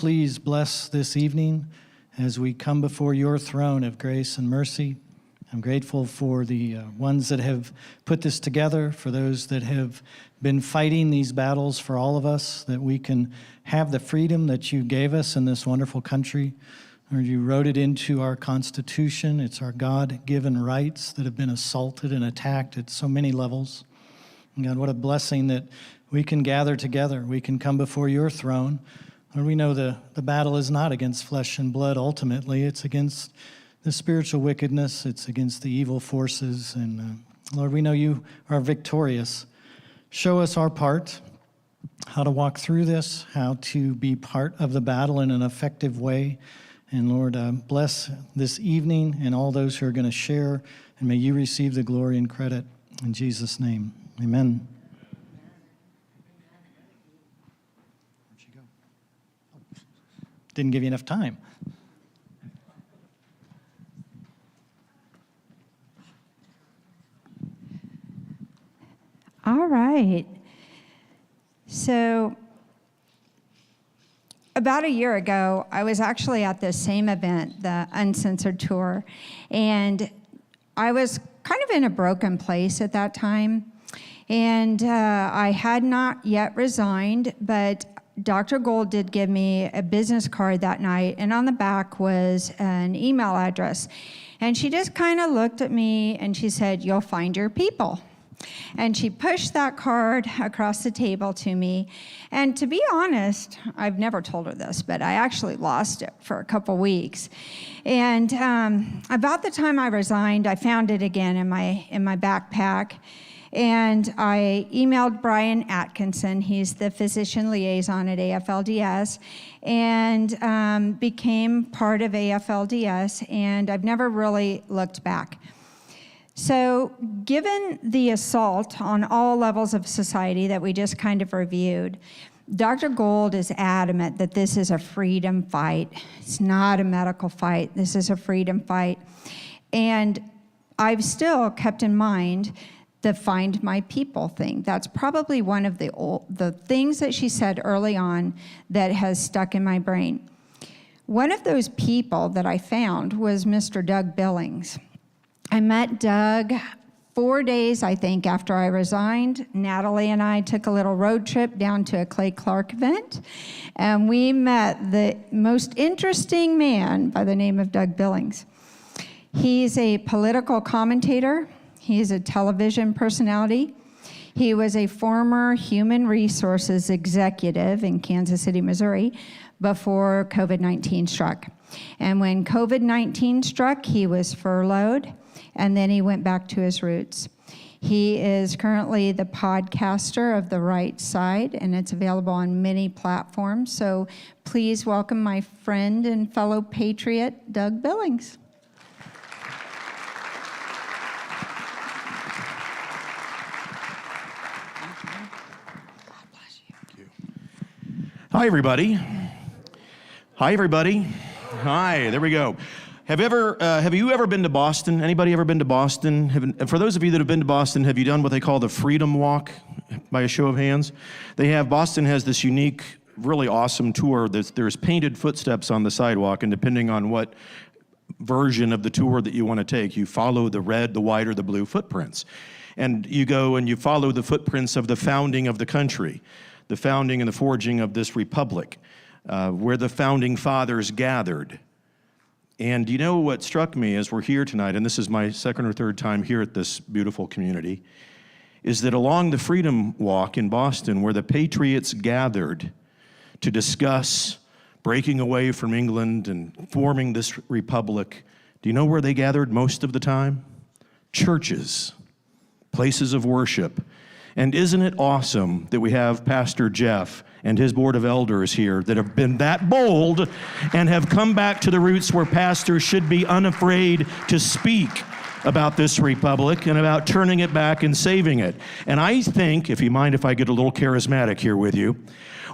please bless this evening as we come before your throne of grace and mercy. I'm grateful for the ones that have put this together, for those that have been fighting these battles for all of us, that we can have the freedom that you gave us in this wonderful country. Lord, you wrote it into our Constitution. It's our God-given rights that have been assaulted and attacked at so many levels. And God, what a blessing that we can gather together. We can come before your throne. Lord, we know the battle is not against flesh and blood ultimately. It's against the spiritual wickedness. It's against the evil forces. And Lord, we know you are victorious. Show us our part, how to walk through this, how to be part of the battle in an effective way. And Lord, bless this evening and all those who are going to share, and may you receive the glory and credit. In Jesus' name, amen. Where'd she go? Oh, didn't give you enough time. All right. So about a year ago, I was actually at this same event, the Uncensored Tour, and I was kind of in a broken place at that time, and I had not yet resigned, but Dr. Gold did give me a business card that night, and on the back was an email address, and she just kind of looked at me and she said, "You'll find your people." And she pushed that card across the table to me. And to be honest, I've never told her this, but I actually lost it for a couple weeks. And about the time I resigned, I found it again in my backpack. And I emailed Brian Atkinson. He's the physician liaison at AFLDS, and became part of AFLDS. And I've never really looked back. So given the assault on all levels of society that we just kind of reviewed, Dr. Gold is adamant that this is a freedom fight. It's not a medical fight. This is a freedom fight. And I've still kept in mind the find my people thing. That's probably one of the things that she said early on that has stuck in my brain. One of those people that I found was Mr. Doug Billings. I met Doug 4 days, I think, after I resigned. Natalie and I took a little road trip down to a Clay Clark event, and we met the most interesting man by the name of Doug Billings. He's a political commentator. He's a television personality. He was a former human resources executive in Kansas City, Missouri, before COVID-19 struck. And when COVID-19 struck, he was furloughed, and then he went back to his roots. He is currently the podcaster of The Right Side, and it's available on many platforms. So please welcome my friend and fellow patriot, Doug Billings. God bless you. Thank you. Hi, everybody. Hi, everybody. Hi, there we go. Have you ever been to Boston? Anybody ever been to Boston? For those of you that have been to Boston, have you done what they call the Freedom Walk, by a show of hands? Boston has this unique, really awesome tour. There's painted footsteps on the sidewalk, and depending on what version of the tour that you want to take, you follow the red, the white, or the blue footprints. And you go and you follow the footprints of the founding of the country, the founding and the forging of this republic, where the founding fathers gathered. And you know what struck me as we're here tonight, and this is my second or third time here at this beautiful community, is that along the Freedom Walk in Boston, where the patriots gathered to discuss breaking away from England and forming this republic, do you know where they gathered most of the time? Churches, places of worship. And isn't it awesome that we have Pastor Jeff and his board of elders here that have been that bold and have come back to the roots where pastors should be unafraid to speak about this republic and about turning it back and saving it. And I think, if you mind if I get a little charismatic here with you,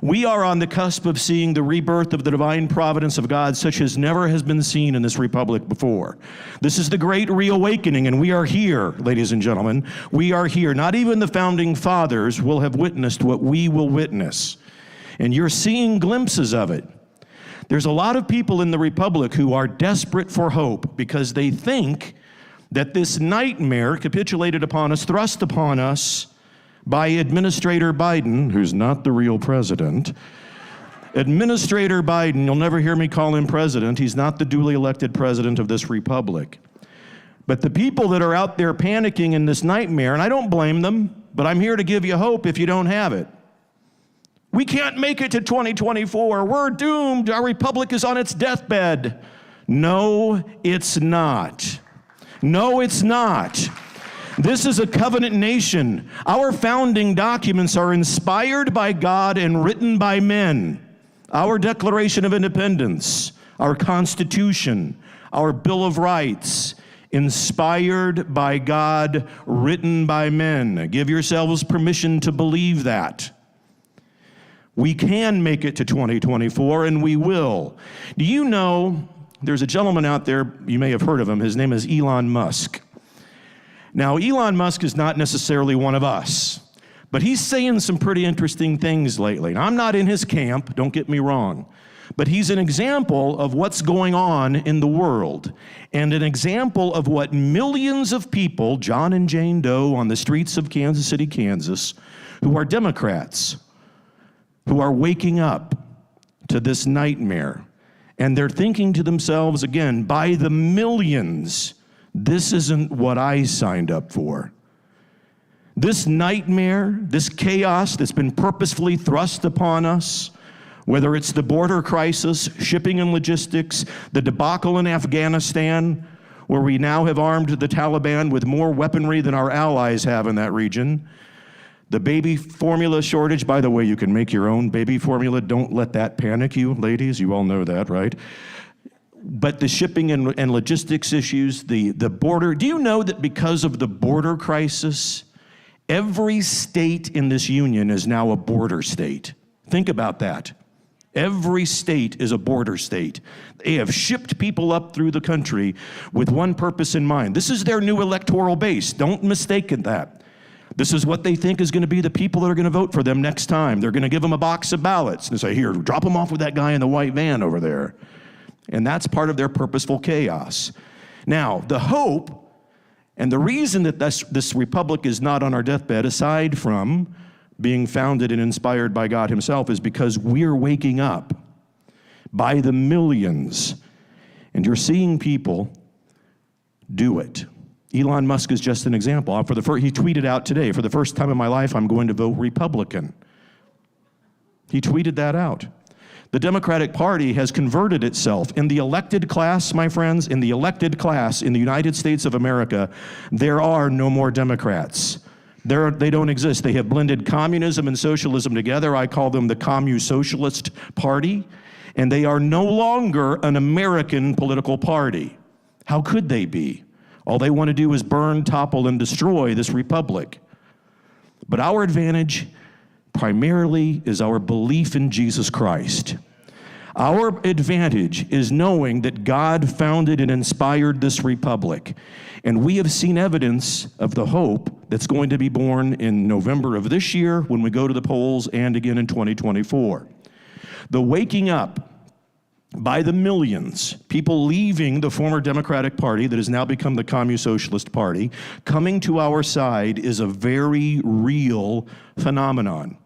we are on the cusp of seeing the rebirth of the divine providence of God such as never has been seen in this republic before. This is the great reawakening, and we are here, ladies and gentlemen. We are here. Not even the founding fathers will have witnessed what we will witness. And you're seeing glimpses of it. There's a lot of people in the Republic who are desperate for hope because they think that this nightmare capitulated upon us, thrust upon us by Administrator Biden, who's not the real president. Administrator Biden, you'll never hear me call him president. He's not the duly elected president of this republic. But the people that are out there panicking in this nightmare, and I don't blame them, but I'm here to give you hope if you don't have it. We can't make it to 2024. We're doomed. Our republic is on its deathbed. No, it's not. No, it's not. This is a covenant nation. Our founding documents are inspired by God and written by men. Our Declaration of Independence, our Constitution, our Bill of Rights, inspired by God, written by men. Give yourselves permission to believe that. We can make it to 2024, and we will. Do you know, there's a gentleman out there, you may have heard of him, his name is Elon Musk. Now, Elon Musk is not necessarily one of us, but he's saying some pretty interesting things lately. Now, I'm not in his camp, don't get me wrong, but he's an example of what's going on in the world, and an example of what millions of people, John and Jane Doe on the streets of Kansas City, Kansas, who are Democrats, who are waking up to this nightmare, and they're thinking to themselves again, by the millions, this isn't what I signed up for. This nightmare, this chaos that's been purposefully thrust upon us, whether it's the border crisis, shipping and logistics, the debacle in Afghanistan, where we now have armed the Taliban with more weaponry than our allies have in that region, the baby formula shortage. By the way, you can make your own baby formula. Don't let that panic you, ladies. You all know that, right? But the shipping and logistics issues, the border. Do you know that because of the border crisis, every state in this union is now a border state? Think about that. Every state is a border state. They have shipped people up through the country with one purpose in mind. This is their new electoral base. Don't mistake that. This is what they think is going to be the people that are going to vote for them next time. They're going to give them a box of ballots and say, here, drop them off with that guy in the white van over there. And that's part of their purposeful chaos. Now, the hope and the reason that this republic is not on our deathbed, aside from being founded and inspired by God himself, is because we're waking up by the millions. And you're seeing people do it. Elon Musk is just an example. He tweeted out today, for the first time in my life, I'm going to vote Republican. He tweeted that out. The Democratic Party has converted itself. In the elected class, my friends, in the elected class in the United States of America, there are no more Democrats. They don't exist. They have blended communism and socialism together. I call them the Commu-Socialist Party. And they are no longer an American political party. How could they be? All they want to do is burn, topple, and destroy this republic. But our advantage primarily is our belief in Jesus Christ. Our advantage is knowing that God founded and inspired this republic. And we have seen evidence of the hope that's going to be born in November of this year when we go to the polls, and again in 2024. The waking up by the millions, people leaving the former Democratic Party that has now become the Commu-Socialist Party, coming to our side, is a very real phenomenon.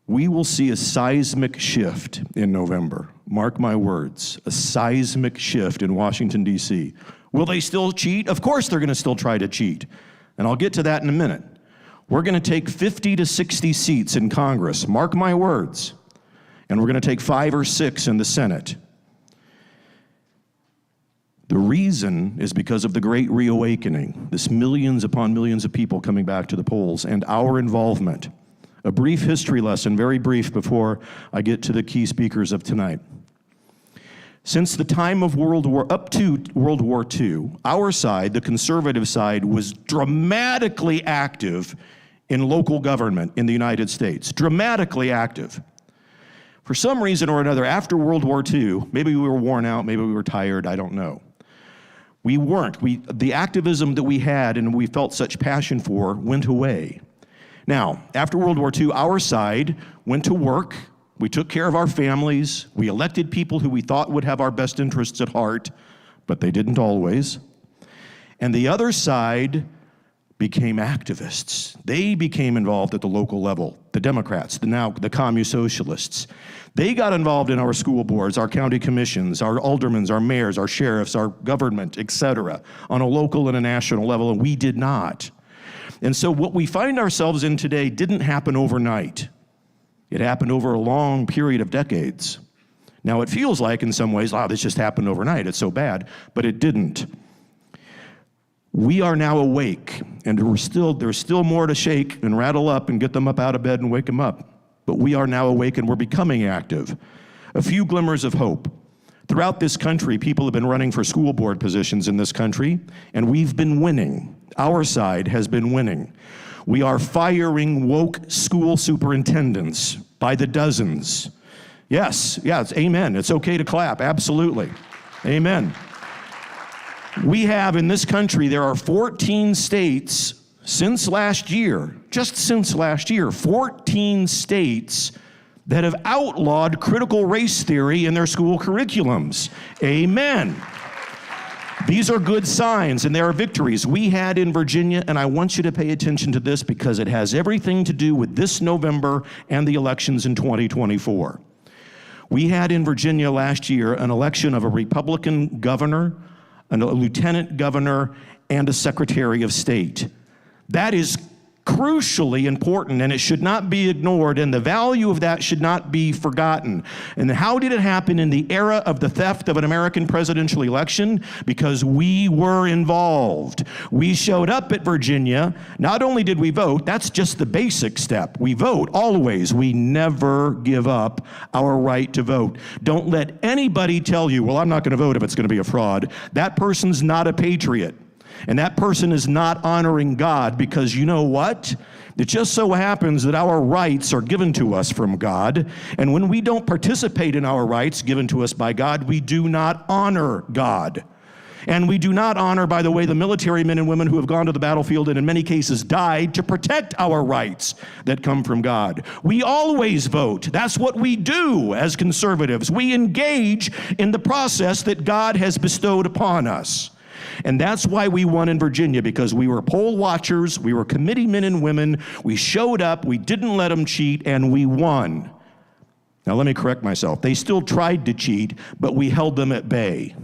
We will see a seismic shift in November. Mark my words, a seismic shift in Washington, D.C. Will they still cheat? Of course they're going to still try to cheat. And I'll get to that in a minute. We're going to take 50 to 60 seats in Congress. Mark my words. And we're going to take 5 or 6 in the Senate. The reason is because of the Great Reawakening, this millions upon millions of people coming back to the polls, and our involvement. A brief history lesson, very brief, before I get to the key speakers of tonight. Since the time of up to World War II, our side, the conservative side, was dramatically active in local government in the United States. Dramatically active. For some reason or another, after World War II, maybe we were worn out, maybe we were tired, I don't know. We weren't. The activism that we had and we felt such passion for went away. Now, after World War II, our side went to work We took care of our families. We elected people who we thought would have our best interests at heart, but they didn't always. And the other side became activists. They became involved at the local level. The Democrats, the commie socialists. They got involved in our school boards, our county commissions, our aldermen, our mayors, our sheriffs, our government, etc., on a local and a national level, and we did not. And so what we find ourselves in today didn't happen overnight. It happened over a long period of decades. Now it feels like in some ways, this just happened overnight, it's so bad, but it didn't. We are now awake, and there's still more to shake and rattle up and get them up out of bed and wake them up. But we are now awake and we're becoming active. A few glimmers of hope. Throughout this country, people have been running for school board positions in this country, and we've been winning. Our side has been winning. We are firing woke school superintendents by the dozens. Yes, it's amen. It's okay to clap, absolutely. Amen. We have in this country, there are 14 states since last year, just since last year, 14 states that have outlawed critical race theory in their school curriculums. Amen. These are good signs, and there are victories. We had in Virginia, and I want you to pay attention to this because it has everything to do with this November and the elections in 2024. We had in Virginia last year an election of a Republican governor, a lieutenant governor, and a secretary of state. That is crucially important, and it should not be ignored, and the value of that should not be forgotten. And how did it happen in the era of the theft of an American presidential election? Because we were involved. We showed up at Virginia. Not only did we vote, that's just the basic step. We vote always. We never give up our right to vote. Don't let anybody tell you, well, I'm not going to vote if it's going to be a fraud. That person's not a patriot. And that person is not honoring God, because you know what? It just so happens that our rights are given to us from God. And when we don't participate in our rights given to us by God, we do not honor God. And we do not honor, by the way, the military men and women who have gone to the battlefield and in many cases died to protect our rights that come from God. We always vote. That's what we do as conservatives. We engage in the process that God has bestowed upon us. And that's why we won in Virginia, because we were poll watchers, we were committee men and women, we showed up, we didn't let them cheat, and we won. Now let me correct myself. They still tried to cheat, but we held them at bay.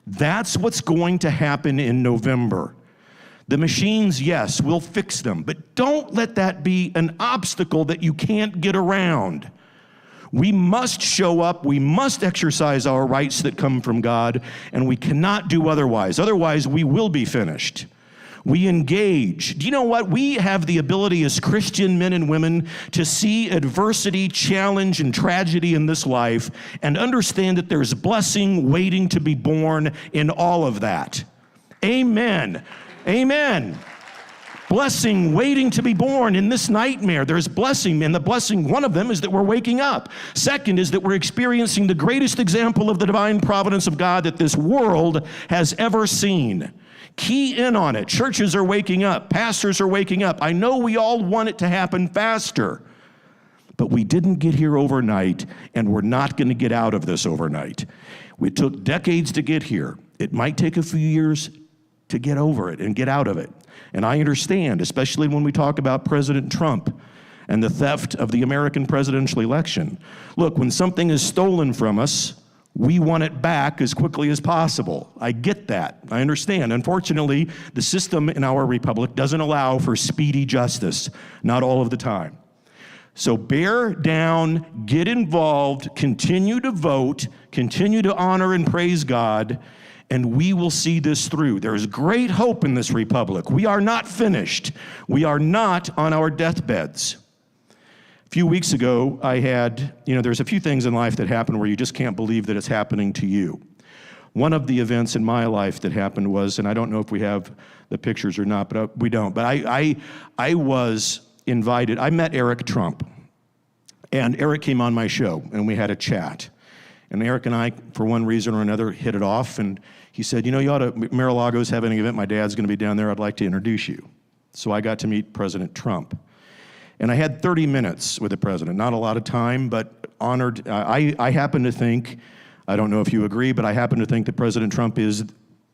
That's what's going to happen in November. The machines, yes, we'll fix them, but don't let that be an obstacle that you can't get around. We must show up, we must exercise our rights that come from God, and we cannot do otherwise. Otherwise, we will be finished. We engage. Do you know what? We have the ability as Christian men and women to see adversity, challenge, and tragedy in this life and understand that there's blessing waiting to be born in all of that. Amen. Amen. Blessing waiting to be born in this nightmare. There's blessing, and the blessing, one of them is that we're waking up. Second is that we're experiencing the greatest example of the divine providence of God that this world has ever seen. Key in on it. Churches are waking up. Pastors are waking up. I know we all want it to happen faster, but we didn't get here overnight, and we're not going to get out of this overnight. It took decades to get here. It might take a few years to get over it and get out of it. And I understand, especially when we talk about President Trump and the theft of the American presidential election. Look, when something is stolen from us, we want it back as quickly as possible. I get that. I understand. Unfortunately, the system in our republic doesn't allow for speedy justice, not all of the time. So bear down, get involved, continue to vote, continue to honor and praise God, and we will see this through. There is great hope in this republic. We are not finished. We are not on our deathbeds. A few weeks ago, I had, there's a few things in life that happen where you just can't believe that it's happening to you. One of the events in my life that happened was, and I don't know if we have the pictures or not, but we don't, but I was invited. I met Eric Trump, and Eric came on my show, and we had a chat. And Eric and I, for one reason or another, hit it off, and he said, Mar-a-Lago's having an event, my dad's gonna be down there, I'd like to introduce you. So I got to meet President Trump. And I had 30 minutes with the president, not a lot of time, but honored. I happen to think, I don't know if you agree, but I happen to think that President Trump is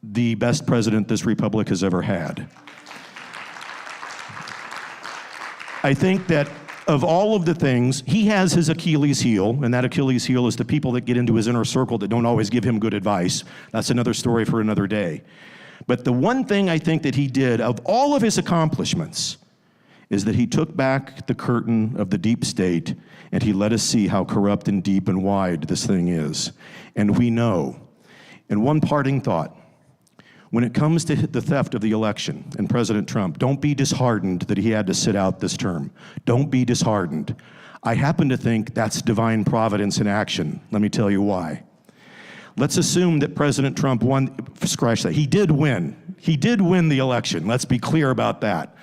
the best president this republic has ever had. I think that of all of the things, he has his Achilles heel, and that Achilles heel is the people that get into his inner circle that don't always give him good advice. That's another story for another day. But the one thing I think that he did, of all of his accomplishments, is that he took back the curtain of the deep state and he let us see how corrupt and deep and wide this thing is. And we know. And one parting thought, when it comes to the theft of the election and President Trump, don't be disheartened that he had to sit out this term. Don't be disheartened. I happen to think that's divine providence in action. Let me tell you why. Let's assume that President Trump won, scratch that, he did win. He did win the election, let's be clear about that,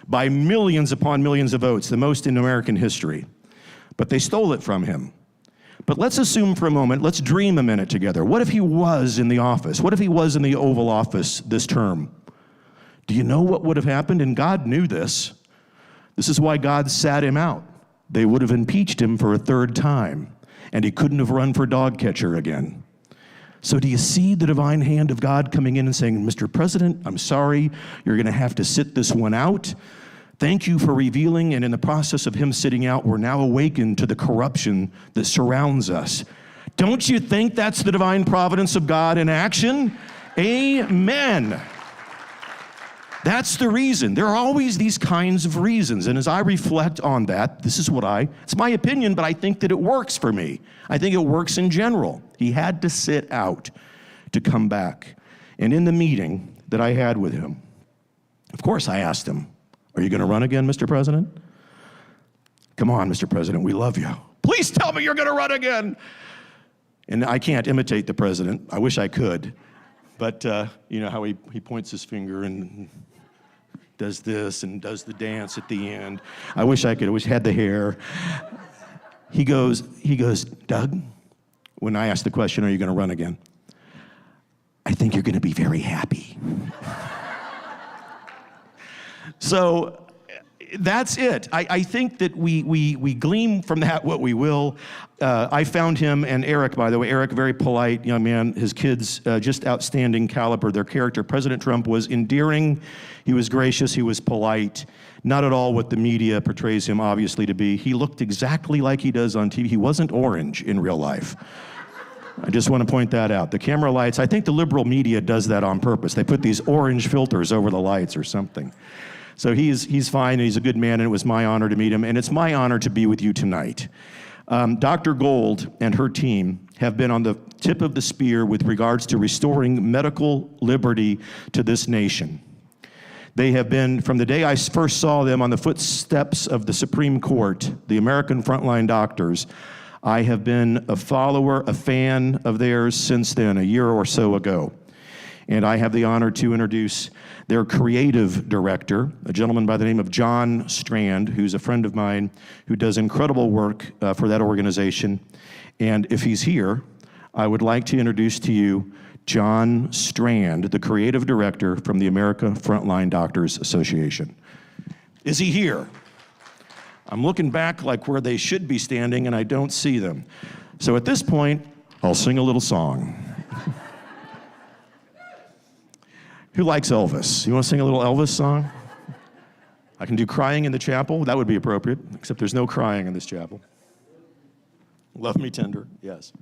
by millions upon millions of votes, the most in American history. But they stole it from him. But let's assume for a moment, let's dream a minute together. What if he was in the office? What if he was in the Oval Office this term? Do you know what would have happened? And God knew this. This is why God sat him out. They would have impeached him for a third time, and he couldn't have run for dog catcher again. So do you see the divine hand of God coming in and saying, Mr. President, I'm sorry, you're going to have to sit this one out. Thank you for revealing, and in the process of him sitting out, we're now awakened to the corruption that surrounds us. Don't you think that's the divine providence of God in action? Amen. That's the reason. There are always these kinds of reasons, and as I reflect on that, this is it's my opinion, but I think that it works for me. I think it works in general. He had to sit out to come back. And in the meeting that I had with him, of course I asked him, are you going to run again, Mr. President? Come on, Mr. President, we love you. Please tell me you're going to run again. And I can't imitate the president. I wish I could. But you know how he points his finger and does this and does the dance at the end. I wish I could. I wish I had the hair. He goes, Doug, when I asked the question, are you going to run again? I think you're going to be very happy. So that's it. I think that we glean from that what we will. I found him and Eric, by the way. Eric, very polite young man. His kids, just outstanding caliber. Their character. President Trump was endearing. He was gracious. He was polite. Not at all what the media portrays him, obviously, to be. He looked exactly like he does on TV. He wasn't orange in real life. I just want to point that out. The camera lights, I think the liberal media does that on purpose. They put these orange filters over the lights or something. So he's fine, and he's a good man, and it was my honor to meet him, and it's my honor to be with you tonight. Dr. Gold and her team have been on the tip of the spear with regards to restoring medical liberty to this nation. They have been, from the day I first saw them on the footsteps of the Supreme Court, the American frontline doctors, I have been a follower, a fan of theirs since then, a year or so ago. And I have the honor to introduce their creative director, a gentleman by the name of John Strand, who's a friend of mine who does incredible work for that organization. And if he's here, I would like to introduce to you John Strand, the creative director from the America Frontline Doctors Association. Is he here? I'm looking back like where they should be standing, and I don't see them. So at this point, I'll sing a little song. Who likes Elvis? You want to sing a little Elvis song? I can do Crying in the Chapel. That would be appropriate, except there's no crying in this chapel. Love Me Tender, yes.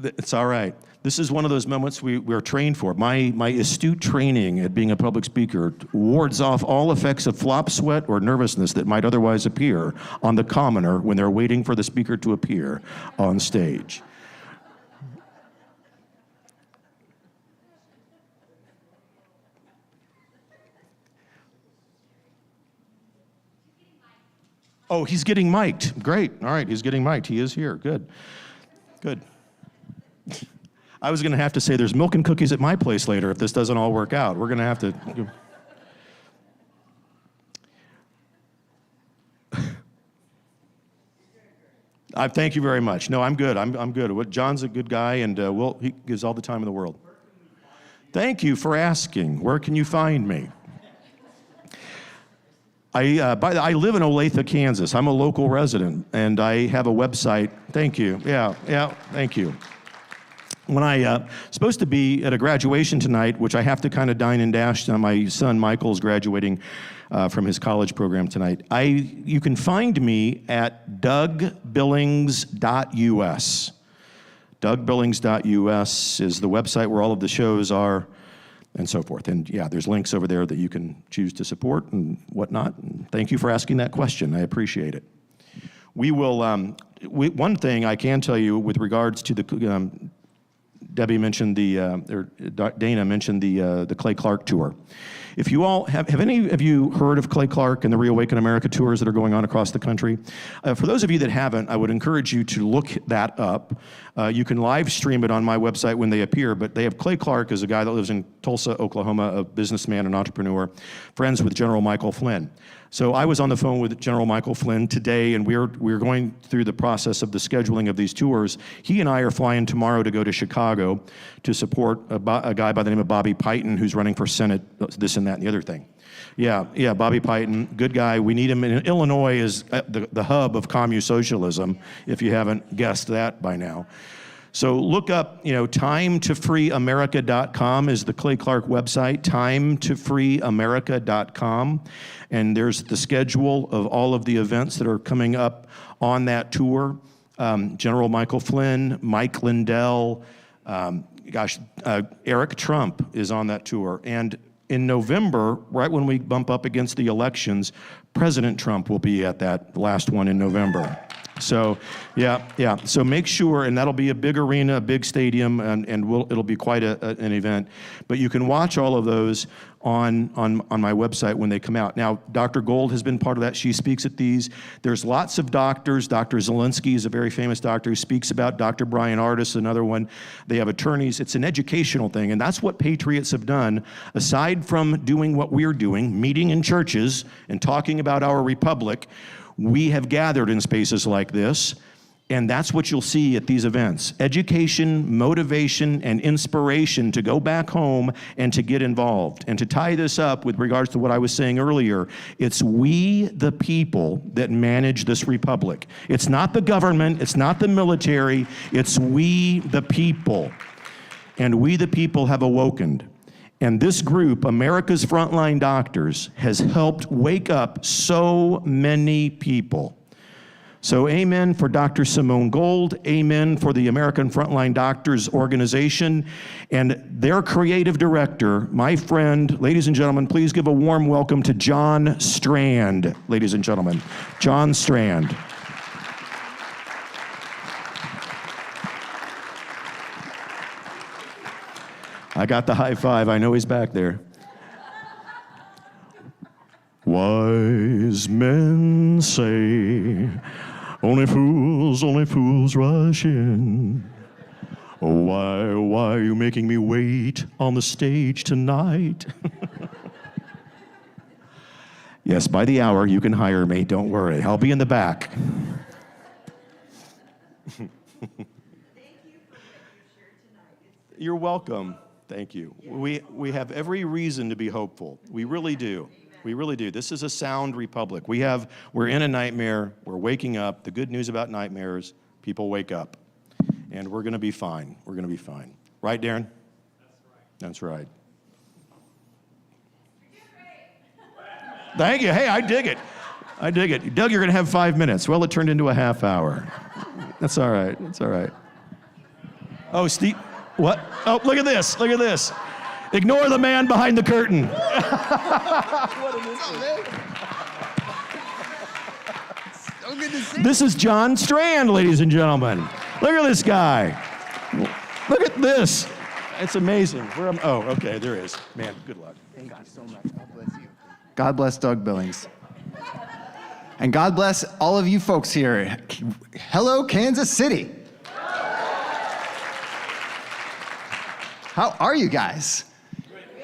It's all right. This is one of those moments we're trained for. My astute training at being a public speaker wards off all effects of flop sweat or nervousness that might otherwise appear on the commoner when they're waiting for the speaker to appear on stage. Oh, he's getting mic'd. Great. All right, he's getting mic'd. He is here. Good. Good. I was going to have to say there's milk and cookies at my place later if this doesn't all work out. We're going to have to... Thank you very much. No, I'm good. I'm good. John's a good guy, and he gives all the time in the world. Thank you for asking. Where can you find me? I live in Olathe, Kansas. I'm a local resident, and I have a website. Thank you. Yeah, thank you. When I supposed to be at a graduation tonight, which I have to kind of dine and dash, my son Michael's graduating from his college program tonight. You can find me at dougbillings.us. dougbillings.us is the website where all of the shows are, and so forth. And yeah, there's links over there that you can choose to support and whatnot. And thank you for asking that question. I appreciate it. We will, one thing I can tell you with regards to the, Debbie mentioned or Dana mentioned the Clay Clark tour. If you all, have any of you heard of Clay Clark and the Reawaken America tours that are going on across the country? For those of you that haven't, I would encourage you to look that up. You can live stream it on my website when they appear, but they have Clay Clark as a guy that lives in Tulsa, Oklahoma, a businessman and entrepreneur, friends with General Michael Flynn. So I was on the phone with General Michael Flynn today, and we're going through the process of the scheduling of these tours. He and I are flying tomorrow to go to Chicago to support a guy by the name of Bobby Piton, who's running for Senate, this and that and the other thing. Yeah, Bobby Piton, good guy. We need him. Illinois is the hub of commu-socialism, if you haven't guessed that by now. So look up, timetofreeamerica.com is the Clay Clark website, timetofreeamerica.com. And there's the schedule of all of the events that are coming up on that tour. General Michael Flynn, Mike Lindell, Eric Trump is on that tour. And in November, right when we bump up against the elections, President Trump will be at that last one in November. So, yeah. So make sure, and that'll be a big arena, a big stadium, and it'll be quite an event. But you can watch all of those on my website when they come out. Now, Dr. Gold has been part of that. She speaks at these. There's lots of doctors. Dr. Zelensky is a very famous doctor who speaks about. Dr. Brian Ardis, another one. They have attorneys. It's an educational thing, and that's what Patriots have done. Aside from doing what we're doing, meeting in churches and talking about our republic, we have gathered in spaces like this, and that's what you'll see at these events. Education, motivation, and inspiration to go back home and to get involved. And to tie this up with regards to what I was saying earlier, it's we the people that manage this republic. It's not the government, it's not the military, it's we the people. And we the people have awokened. And this group, America's Frontline Doctors, has helped wake up so many people. So amen for Dr. Simone Gold, amen for the American Frontline Doctors organization, and their creative director, my friend, ladies and gentlemen, please give a warm welcome to John Strand, ladies and gentlemen. John Strand. I got the high five. I know he's back there. Wise men say, only fools rush in. Oh, why are you making me wait on the stage tonight? Yes, by the hour, you can hire me. Don't worry. I'll be in the back. Thank you for what you shared tonight. You're welcome. Thank you. We have every reason to be hopeful. We really do. We really do. This is a sound republic. We're in a nightmare. We're waking up. The good news about nightmares, people wake up. And we're going to be fine. We're going to be fine. Right, Darren? That's right. Thank you. Hey, I dig it. Doug, you're going to have 5 minutes. Well, it turned into a half hour. That's all right. That's all right. Oh, Steve. What? Oh, look at this. Look at this. Ignore the man behind the curtain. What is this? So good to see. This is John Strand, ladies and gentlemen. Look at this guy. Look at this. It's amazing. Oh, okay, there is. Man, good luck. Thank you so much. God bless you. God bless Doug Billings. And God bless all of you folks here. Hello, Kansas City. How are you guys?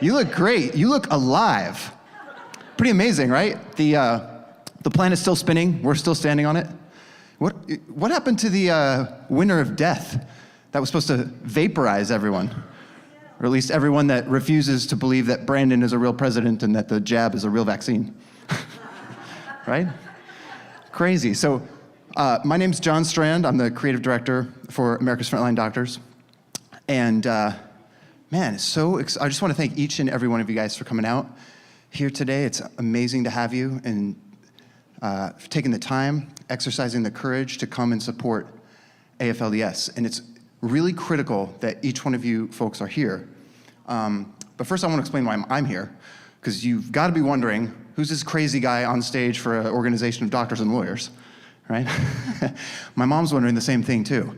You look great. You look alive. Pretty amazing, right? The planet's still spinning. We're still standing on it. What happened to the winter of death that was supposed to vaporize everyone? Or at least everyone that refuses to believe that Brandon is a real president and that the jab is a real vaccine. right? Crazy. So my name's John Strand. I'm the creative director for America's Frontline Doctors. And man, it's I just want to thank each and every one of you guys for coming out here today. It's amazing to have you and for taking the time, exercising the courage to come and support AFLDS. And it's really critical that each one of you folks are here. But first I want to explain why I'm here, because you've got to be wondering, who's this crazy guy on stage for an organization of doctors and lawyers, right? My mom's wondering the same thing too.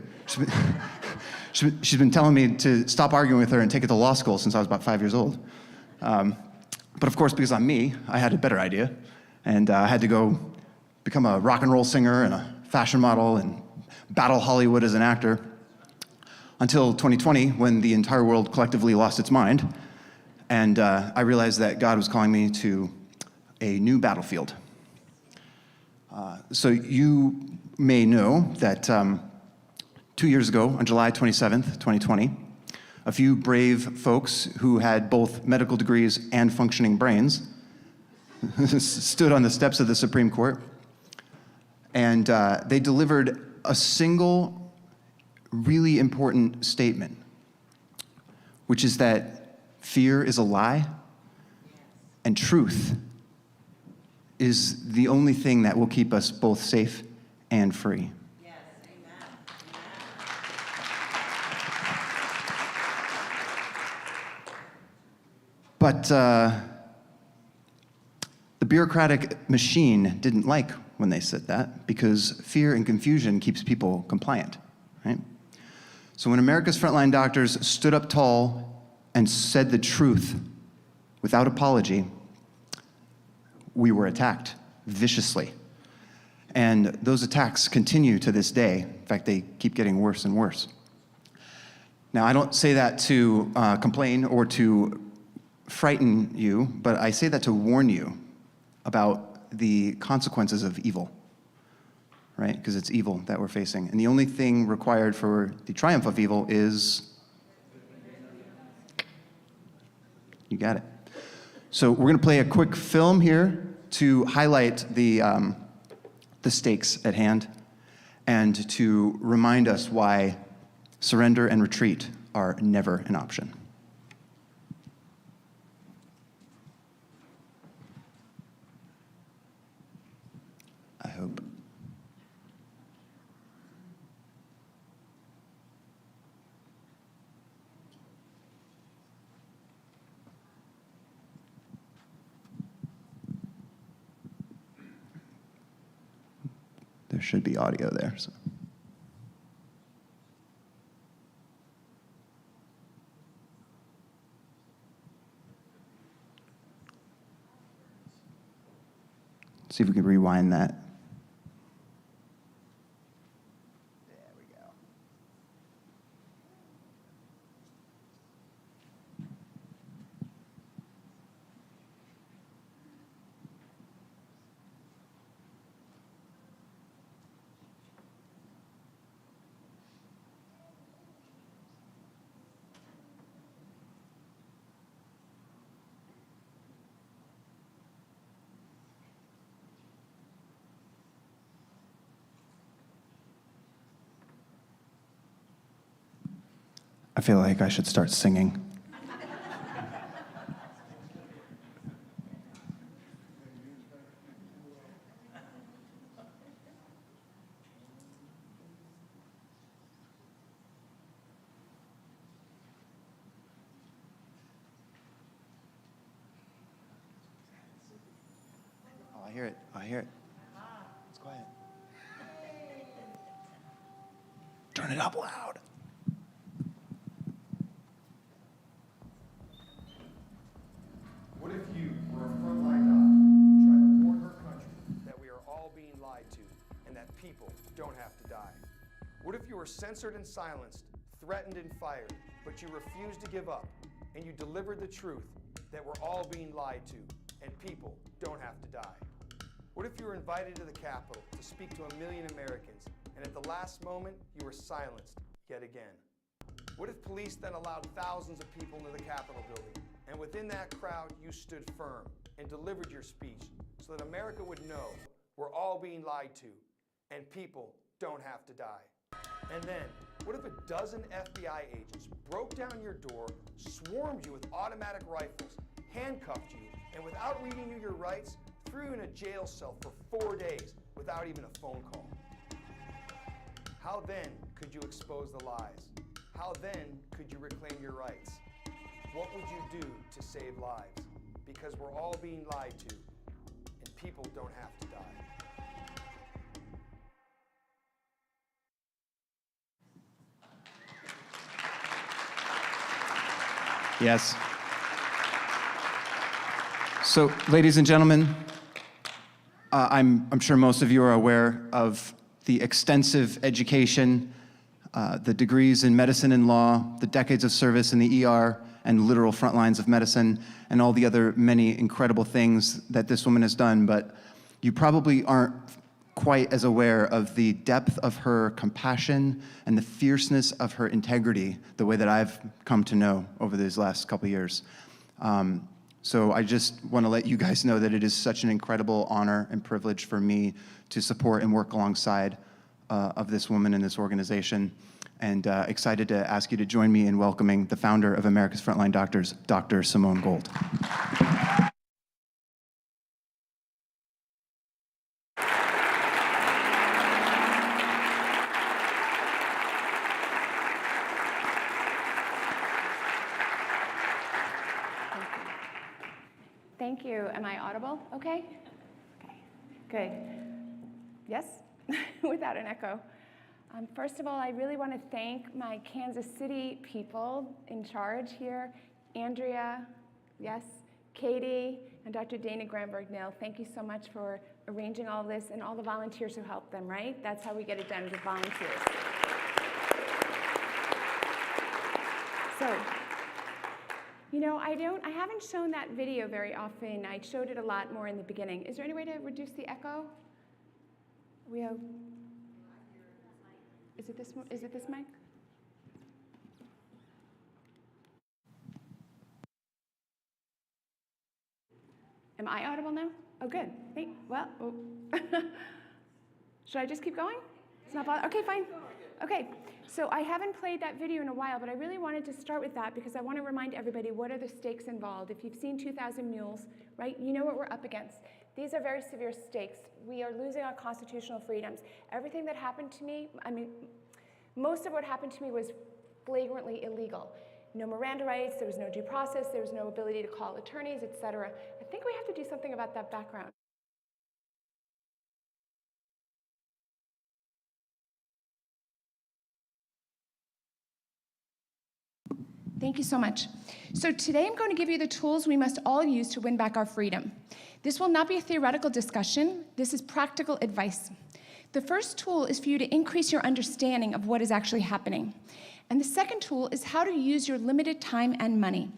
She's been telling me to stop arguing with her and take it to law school since I was about 5 years old. But of course, because I'm me, I had a better idea. And I had to go become a rock and roll singer and a fashion model and battle Hollywood as an actor until 2020, when the entire world collectively lost its mind. And I realized that God was calling me to a new battlefield. So you may know that 2 years ago, on July 27th, 2020, a few brave folks who had both medical degrees and functioning brains stood on the steps of the Supreme Court, and they delivered a single really important statement, which is that fear is a lie and truth is the only thing that will keep us both safe and free. Yes, amen. But the bureaucratic machine didn't like when they said that, because fear and confusion keeps people compliant, right? So when America's Frontline Doctors stood up tall and said the truth without apology, we were attacked viciously. And those attacks continue to this day. In fact, they keep getting worse and worse. Now, I don't say that to complain or to frighten you, but I say that to warn you about the consequences of evil, right? Because it's evil that we're facing. And the only thing required for the triumph of evil is, you got it. So we're gonna play a quick film here to highlight the stakes at hand and to remind us why surrender and retreat are never an option. I hope. There should be audio there. So. See if we can rewind that. There we go. I feel like I should start singing. Oh, I hear it. I hear it. It's quiet. Turn it up loud. What if you were a frontline doctor trying to warn her country that we are all being lied to and that people don't have to die? What if you were censored and silenced, threatened and fired, but you refused to give up and you delivered the truth that we're all being lied to and people don't have to die? What if you were invited to the Capitol to speak to 1 million Americans and at the last moment you were silenced yet again? What if police then allowed thousands of people into the Capitol building and within that crowd you stood firm and delivered your speech so that America would know we're all being lied to, and people don't have to die? And then, what if a dozen FBI agents broke down your door, swarmed you with automatic rifles, handcuffed you, and without reading you your rights, threw you in a jail cell for 4 days without even a phone call? How then could you expose the lies? How then could you reclaim your rights? What would you do to save lives? Because we're all being lied to, and people don't have to die. Yes. So, ladies and gentlemen, I'm sure most of you are aware of the extensive education, the degrees in medicine and law, the decades of service in the ER and literal front lines of medicine, and all the other many incredible things that this woman has done. But you probably aren't quite as aware of the depth of her compassion and the fierceness of her integrity, the way that I've come to know over these last couple of years. So I just want to let you guys know that it is such an incredible honor and privilege for me to support and work alongside of this woman and this organization, and excited to ask you to join me in welcoming the founder of America's Frontline Doctors, Dr. Simone Gold. Thank you. Am I audible? Okay? Okay, good. Yes? Without an echo. First of all, I really want to thank my Kansas City people in charge here, Andrea, yes, Katie, and Dr. Dana Granberg-Nil. Thank you so much for arranging all of this, and all the volunteers who helped them, right? That's how we get it done, with volunteers. So, you know, I haven't shown that video very often. I showed it a lot more in the beginning. Is there any way to reduce the echo? Is it this mic? Am I audible now? Oh, good. Well, oh. Should I just keep going? It's not bothering? Okay, fine. Okay, so I haven't played that video in a while, but I really wanted to start with that because I want to remind everybody what are the stakes involved. If you've seen 2,000 Mules, right, you know what we're up against. These are very severe stakes. We are losing our constitutional freedoms. Everything that happened to me, most of what happened to me was flagrantly illegal. No Miranda rights, there was no due process, there was no ability to call attorneys, etc. I think we have to do something about that background. Thank you so much. So today I'm going to give you the tools we must all use to win back our freedom. This will not be a theoretical discussion. This is practical advice. The first tool is for you to increase your understanding of what is actually happening. And the second tool is how to use your limited time and money.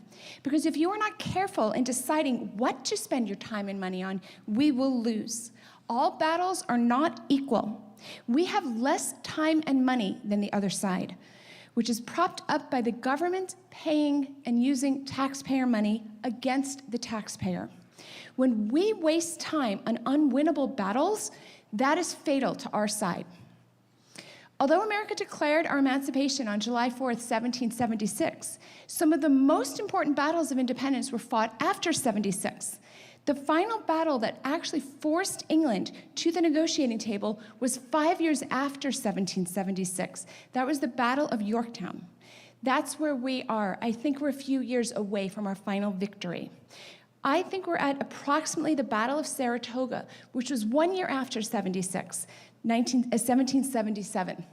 Because if you are not careful in deciding what to spend your time and money on, we will lose. All battles are not equal. We have less time and money than the other side, which is propped up by the government paying and using taxpayer money against the taxpayer. When we waste time on unwinnable battles, that is fatal to our side. Although America declared our emancipation on July 4th, 1776, some of the most important battles of independence were fought after 76. The final battle that actually forced England to the negotiating table was 5 years after 1776. That was the Battle of Yorktown. That's where we are. I think we're a few years away from our final victory. I think we're at approximately the Battle of Saratoga, which was 1 year after 1777.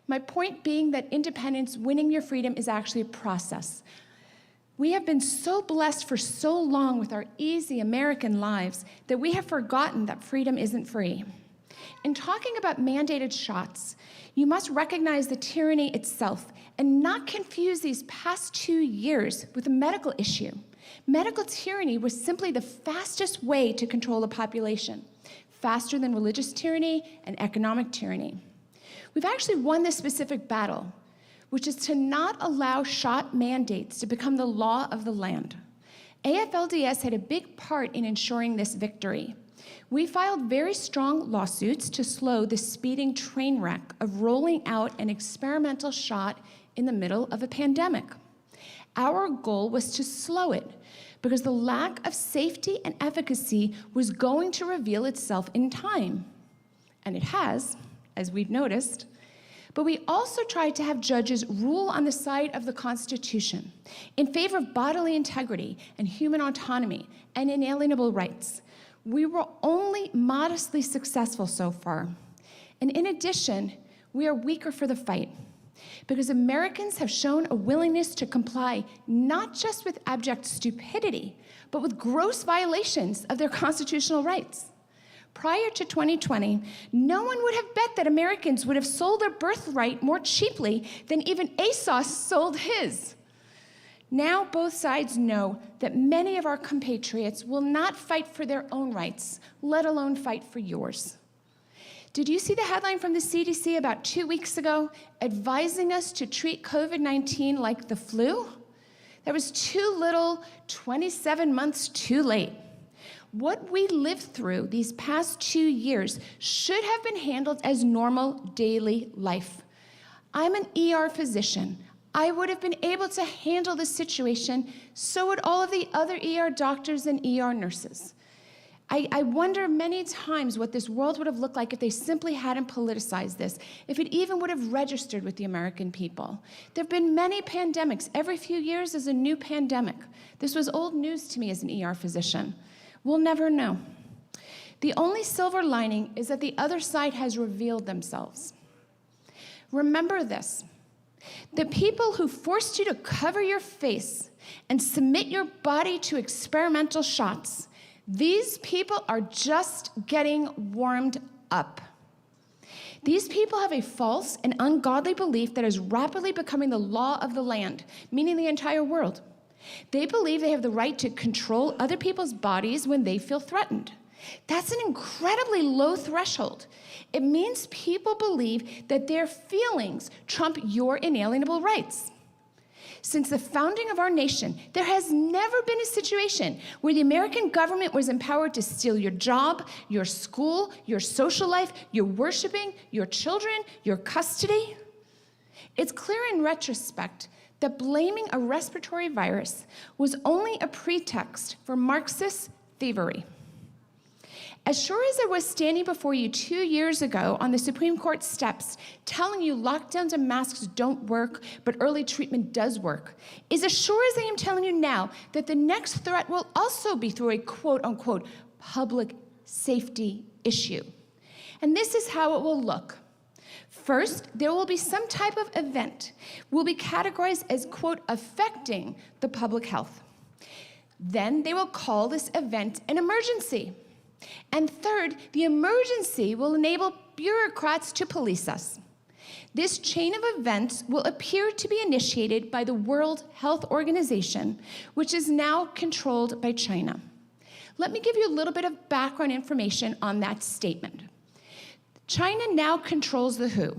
My point being that independence, winning your freedom, is actually a process. We have been so blessed for so long with our easy American lives that we have forgotten that freedom isn't free. In talking about mandated shots, you must recognize the tyranny itself and not confuse these past 2 years with a medical issue. Medical tyranny was simply the fastest way to control the population, faster than religious tyranny and economic tyranny. We've actually won this specific battle, which is to not allow shot mandates to become the law of the land. AFLDS had a big part in ensuring this victory. We filed very strong lawsuits to slow the speeding train wreck of rolling out an experimental shot in the middle of a pandemic. Our goal was to slow it because the lack of safety and efficacy was going to reveal itself in time. And it has, as we've noticed. But we also tried to have judges rule on the side of the Constitution in favor of bodily integrity and human autonomy and inalienable rights. We were only modestly successful so far. And in addition, we are weaker for the fight because Americans have shown a willingness to comply not just with abject stupidity, but with gross violations of their constitutional rights. Prior to 2020, no one would have bet that Americans would have sold their birthright more cheaply than even ASOS sold his. Now both sides know that many of our compatriots will not fight for their own rights, let alone fight for yours. Did you see the headline from the CDC about 2 weeks ago advising us to treat COVID-19 like the flu? That was too little, 27 months too late. What we lived through these past 2 years should have been handled as normal daily life. I'm an ER physician. I would have been able to handle this situation, so would all of the other ER doctors and ER nurses. I wonder many times what this world would have looked like if they simply hadn't politicized this, if it even would have registered with the American people. There have been many pandemics. Every few years is a new pandemic. This was old news to me as an ER physician. We'll never know. The only silver lining is that the other side has revealed themselves. Remember this. The people who forced you to cover your face and submit your body to experimental shots, these people are just getting warmed up. These people have a false and ungodly belief that is rapidly becoming the law of the land, meaning the entire world. They believe they have the right to control other people's bodies when they feel threatened. That's an incredibly low threshold. It means people believe that their feelings trump your inalienable rights. Since the founding of our nation, there has never been a situation where the American government was empowered to steal your job, your school, your social life, your worshiping, your children, your custody. It's clear in retrospect that blaming a respiratory virus was only a pretext for Marxist thievery. As sure as I was standing before you 2 years ago on the Supreme Court steps telling you lockdowns and masks don't work, but early treatment does work, is as sure as I am telling you now that the next threat will also be through a quote-unquote public safety issue. And this is how it will look. First, there will be some type of event will be categorized as, quote, affecting the public health. Then they will call this event an emergency. And third, the emergency will enable bureaucrats to police us. This chain of events will appear to be initiated by the World Health Organization, which is now controlled by China. Let me give you a little bit of background information on that statement. China now controls the WHO.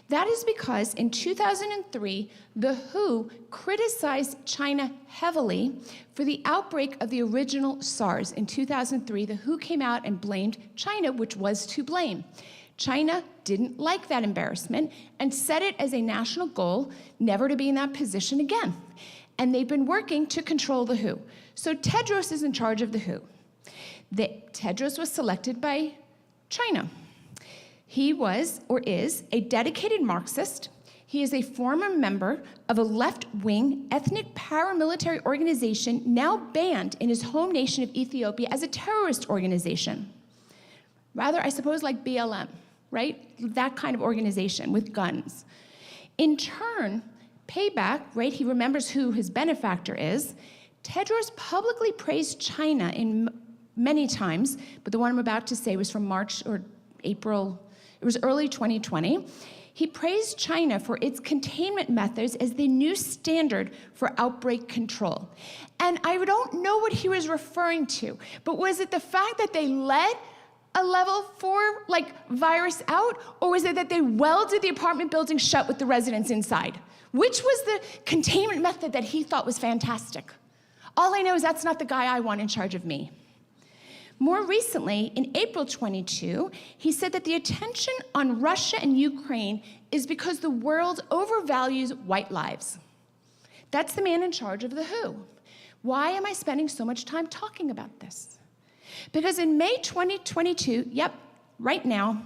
That is because in 2003, the WHO criticized China heavily for the outbreak of the original SARS. In 2003, the WHO came out and blamed China, which was to blame. China didn't like that embarrassment and set it as a national goal never to be in that position again. And they've been working to control the WHO. So Tedros is in charge of the WHO. Tedros was selected by China. He was, or is, a dedicated Marxist. He is a former member of a left-wing ethnic paramilitary organization now banned in his home nation of Ethiopia as a terrorist organization. Rather, I suppose, like BLM, right? That kind of organization with guns. In turn, payback, right? He remembers who his benefactor is. Tedros publicly praised China in many times, but the one I'm about to say was from March or April. It was early 2020. He praised China for its containment methods as the new standard for outbreak control. And I don't know what he was referring to, but was it the fact that they let a level 4 virus out, or was it that they welded the apartment building shut with the residents inside? Which was the containment method that he thought was fantastic? All I know is that's not the guy I want in charge of me. More recently, in April 22, he said that the attention on Russia and Ukraine is because the world overvalues white lives. That's the man in charge of the WHO. Why am I spending so much time talking about this? Because in May 2022, yep, right now,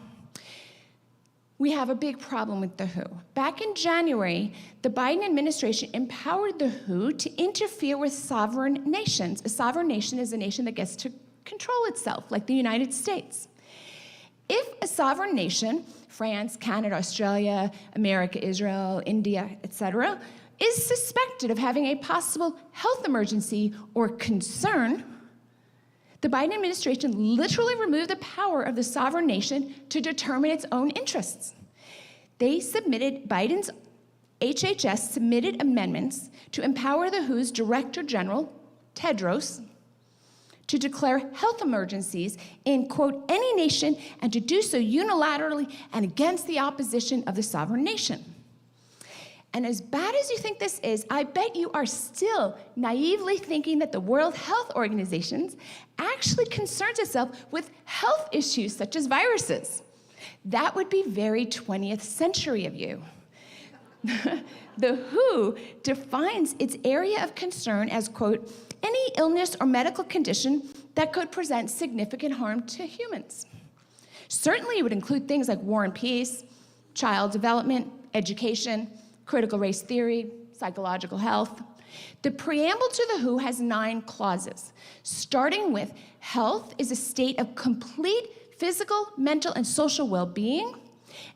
we have a big problem with the WHO. Back in January, the Biden administration empowered the WHO to interfere with sovereign nations. A sovereign nation is a nation that gets to control itself, like the United States. If a sovereign nation, France, Canada, Australia, America, Israel, India, etc., is suspected of having a possible health emergency or concern, the Biden administration literally removed the power of the sovereign nation to determine its own interests. Biden's HHS submitted amendments to empower the WHO's Director General, Tedros, to declare health emergencies in, quote, any nation, and to do so unilaterally and against the opposition of the sovereign nation. And as bad as you think this is, I bet you are still naively thinking that the World Health Organization actually concerns itself with health issues such as viruses. That would be very 20th century of you. The WHO defines its area of concern as, quote, any illness or medical condition that could present significant harm to humans. Certainly it would include things like war and peace, child development, education, critical race theory, psychological health. The preamble to the WHO has 9 clauses, starting with health is a state of complete physical, mental, and social well-being,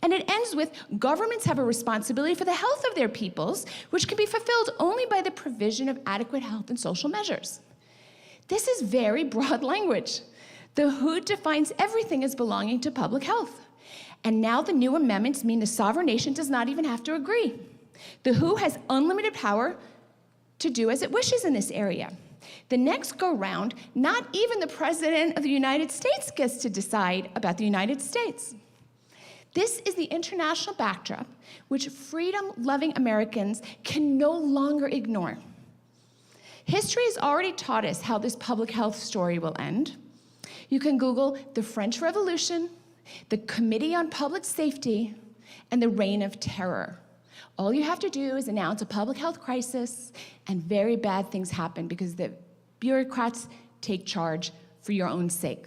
and it ends with governments have a responsibility for the health of their peoples, which can be fulfilled only by the provision of adequate health and social measures. This is very broad language. The WHO defines everything as belonging to public health. And now the new amendments mean the sovereign nation does not even have to agree. The WHO has unlimited power to do as it wishes in this area. The next go-round, not even the President of the United States gets to decide about the United States. This is the international backdrop which freedom-loving Americans can no longer ignore. History has already taught us how this public health story will end. You can Google the French Revolution, the Committee on Public Safety, and the Reign of Terror. All you have to do is announce a public health crisis, and very bad things happen because the bureaucrats take charge for your own sake.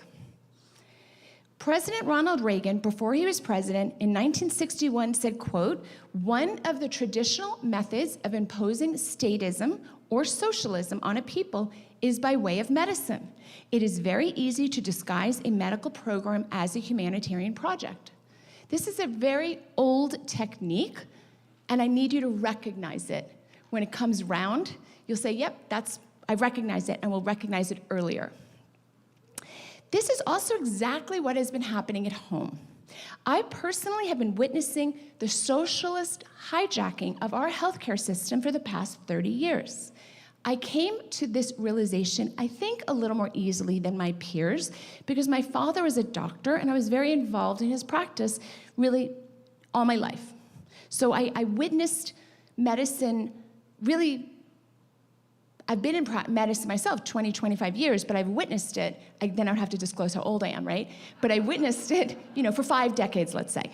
President Ronald Reagan, before he was president, in 1961 said, quote, one of the traditional methods of imposing statism or socialism on a people is by way of medicine. It is very easy to disguise a medical program as a humanitarian project. This is a very old technique, and I need you to recognize it. When it comes round, you'll say, yep, I recognize it, and we'll recognize it earlier. This is also exactly what has been happening at home. I personally have been witnessing the socialist hijacking of our healthcare system for the past 30 years. I came to this realization, I think, a little more easily than my peers, because my father was a doctor, and I was very involved in his practice really all my life. So I witnessed medicine really. I've been in medicine myself 20, 25 years, but I've witnessed it. Then I would have to disclose how old I am, right? But I witnessed it, for 5 decades, let's say.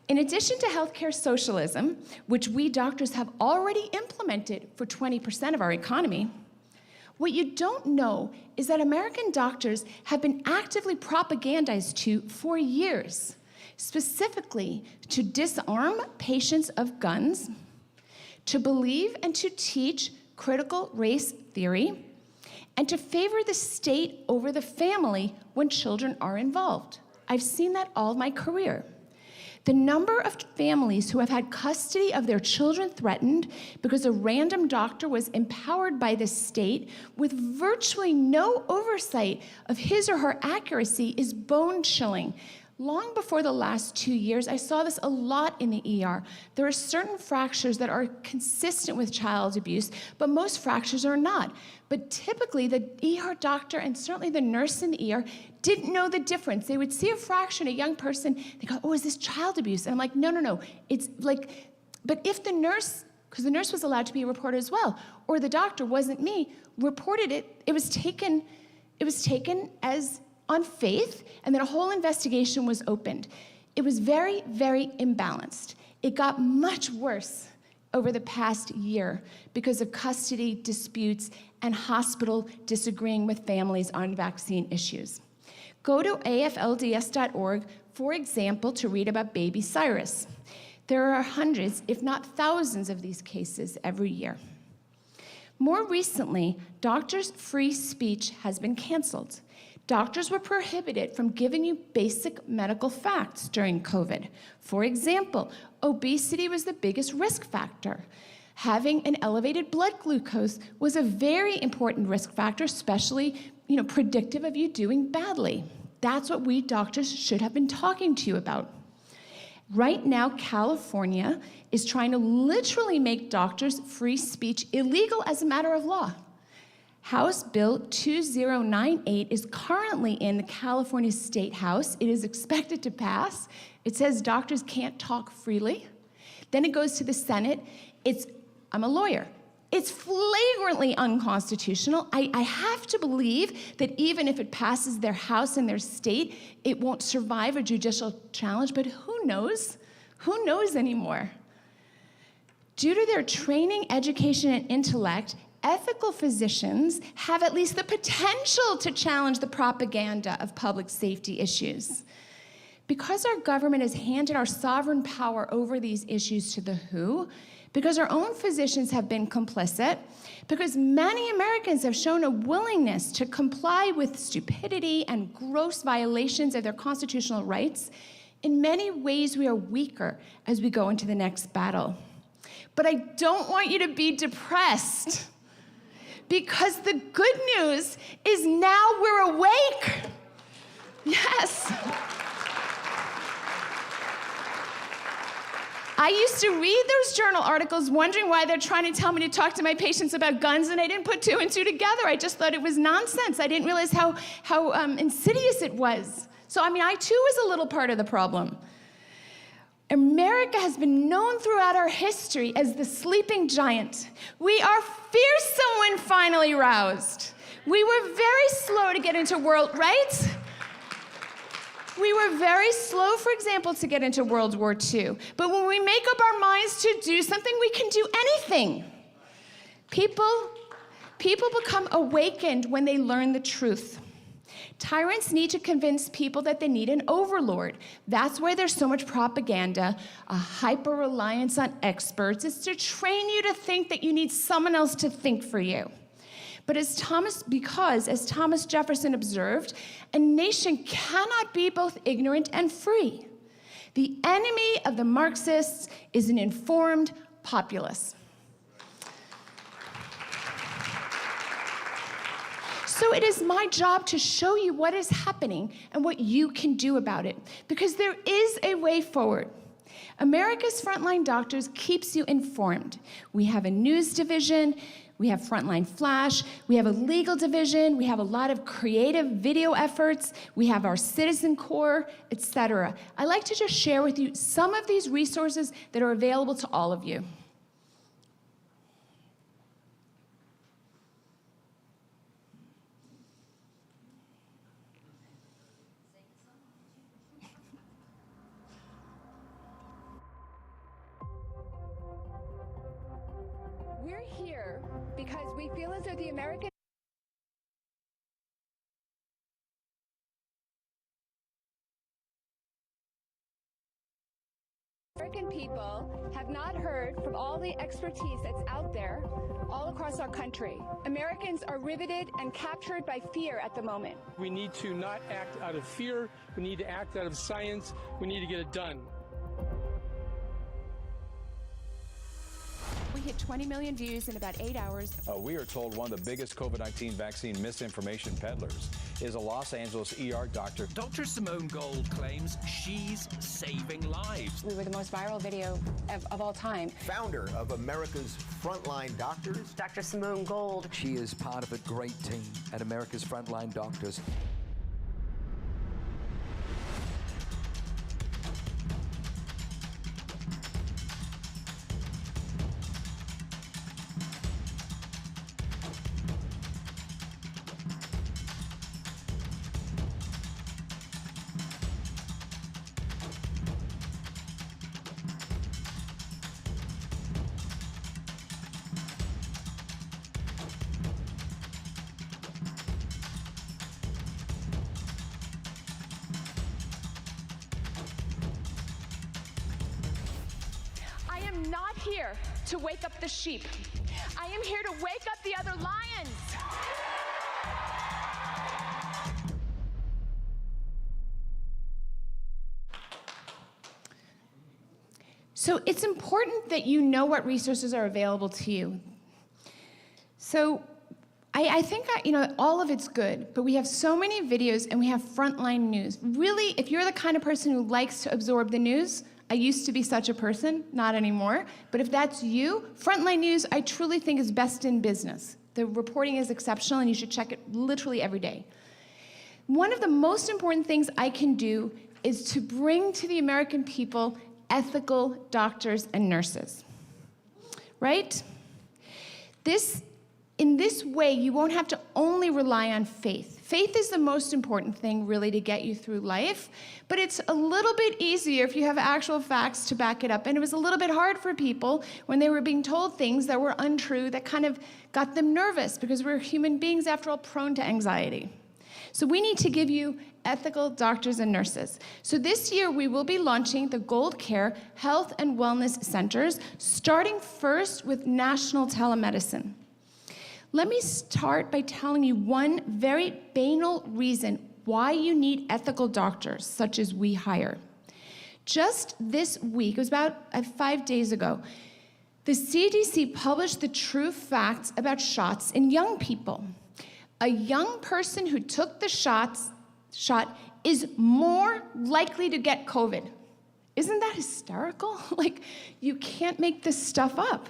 In addition to healthcare socialism, which we doctors have already implemented for 20% of our economy, what you don't know is that American doctors have been actively propagandized to for years, specifically to disarm patients of guns, to believe and to teach critical race theory, and to favor the state over the family when children are involved. I've seen that all my career. The number of families who have had custody of their children threatened because a random doctor was empowered by the state with virtually no oversight of his or her accuracy is bone-chilling. Long before the last 2 years, I saw this a lot in the ER. There are certain fractures that are consistent with child abuse, but most fractures are not. But typically, the ER doctor and certainly the nurse in the ER didn't know the difference. They would see a fracture in a young person, they go, oh, is this child abuse? And I'm like, no. It's like, but if the nurse because the nurse was allowed to be reported as well. Or the doctor, wasn't me, reported it. It was taken as on faith, and then a whole investigation was opened. It was very, very imbalanced. It got much worse over the past year because of custody disputes and hospital disagreeing with families on vaccine issues. Go to aflds.org, for example, to read about baby Cyrus. There are hundreds, if not thousands, of these cases every year. More recently, doctors' free speech has been canceled. Doctors were prohibited from giving you basic medical facts during COVID. For example, obesity was the biggest risk factor. Having an elevated blood glucose was a very important risk factor, especially, predictive of you doing badly. That's what we doctors should have been talking to you about. Right now, California is trying to literally make doctors' free speech illegal as a matter of law. House Bill 2098 is currently in the California State House. It is expected to pass. It says doctors can't talk freely. Then it goes to the Senate. I'm a lawyer. It's flagrantly unconstitutional. I have to believe that even if it passes their House and their state, it won't survive a judicial challenge, but who knows? Who knows anymore? Due to their training, education, and intellect, ethical physicians have at least the potential to challenge the propaganda of public safety issues. Because our government has handed our sovereign power over these issues to the WHO, because our own physicians have been complicit, because many Americans have shown a willingness to comply with stupidity and gross violations of their constitutional rights, in many ways we are weaker as we go into the next battle. But I don't want you to be depressed, because the good news is now we're awake. Yes. I used to read those journal articles wondering why they're trying to tell me to talk to my patients about guns, and I didn't put two and two together. I just thought it was nonsense. I didn't realize how insidious it was. So, I too was a little part of the problem. America has been known throughout our history as the sleeping giant. We are fearsome when finally roused. We were very slow to get into right? We were very slow, for example, to get into World War II. But when we make up our minds to do something, we can do anything. People become awakened when they learn the truth. Tyrants need to convince people that they need an overlord. That's why there's so much propaganda, a hyper-reliance on experts. It's to train you to think that you need someone else to think for you. But as Thomas Jefferson observed, a nation cannot be both ignorant and free. The enemy of the Marxists is an informed populace. So it is my job to show you what is happening and what you can do about it, because there is a way forward. America's Frontline Doctors keeps you informed. We have a news division, we have Frontline Flash, we have a legal division, we have a lot of creative video efforts, we have our Citizen Corps, etc. I'd like to just share with you some of these resources that are available to all of you. We're here because we feel as though the American people have not heard from all the expertise that's out there all across our country. Americans are riveted and captured by fear at the moment. We need to not act out of fear. We need to act out of science. We need to get it done. We hit 20 million views in about 8 hours. We are told one of the biggest COVID-19 vaccine misinformation peddlers is a Los Angeles ER doctor. Dr. Simone Gold claims she's saving lives. We were the most viral video of all time. Founder of America's Frontline Doctors, Dr. Simone Gold. She is part of a great team at America's Frontline Doctors. am not here to wake up the sheep. I am here to wake up the other lions. So it's important that you know what resources are available to you. So I think all of it's good, but we have so many videos and we have frontline news. Really, if you're the kind of person who likes to absorb the news, I used to be such a person, not anymore, but if that's you, frontline news I truly think is best in business. The reporting is exceptional and you should check it literally every day. One of the most important things I can do is to bring to the American people ethical doctors and nurses, right? In this way, you won't have to only rely on faith. Faith is the most important thing, really, to get you through life, but it's a little bit easier if you have actual facts to back it up. And it was a little bit hard for people when they were being told things that were untrue, that kind of got them nervous, because we're human beings, after all, prone to anxiety. So we need to give you ethical doctors and nurses. So this year, we will be launching the Gold Care Health and Wellness Centers, starting first with national telemedicine. Let me start by telling you one very banal reason why you need ethical doctors, such as we hire. Just this week, it was about 5 days ago, the CDC published the true facts about shots in young people. A young person who took the shot is more likely to get COVID. Isn't that hysterical? Like, you can't make this stuff up.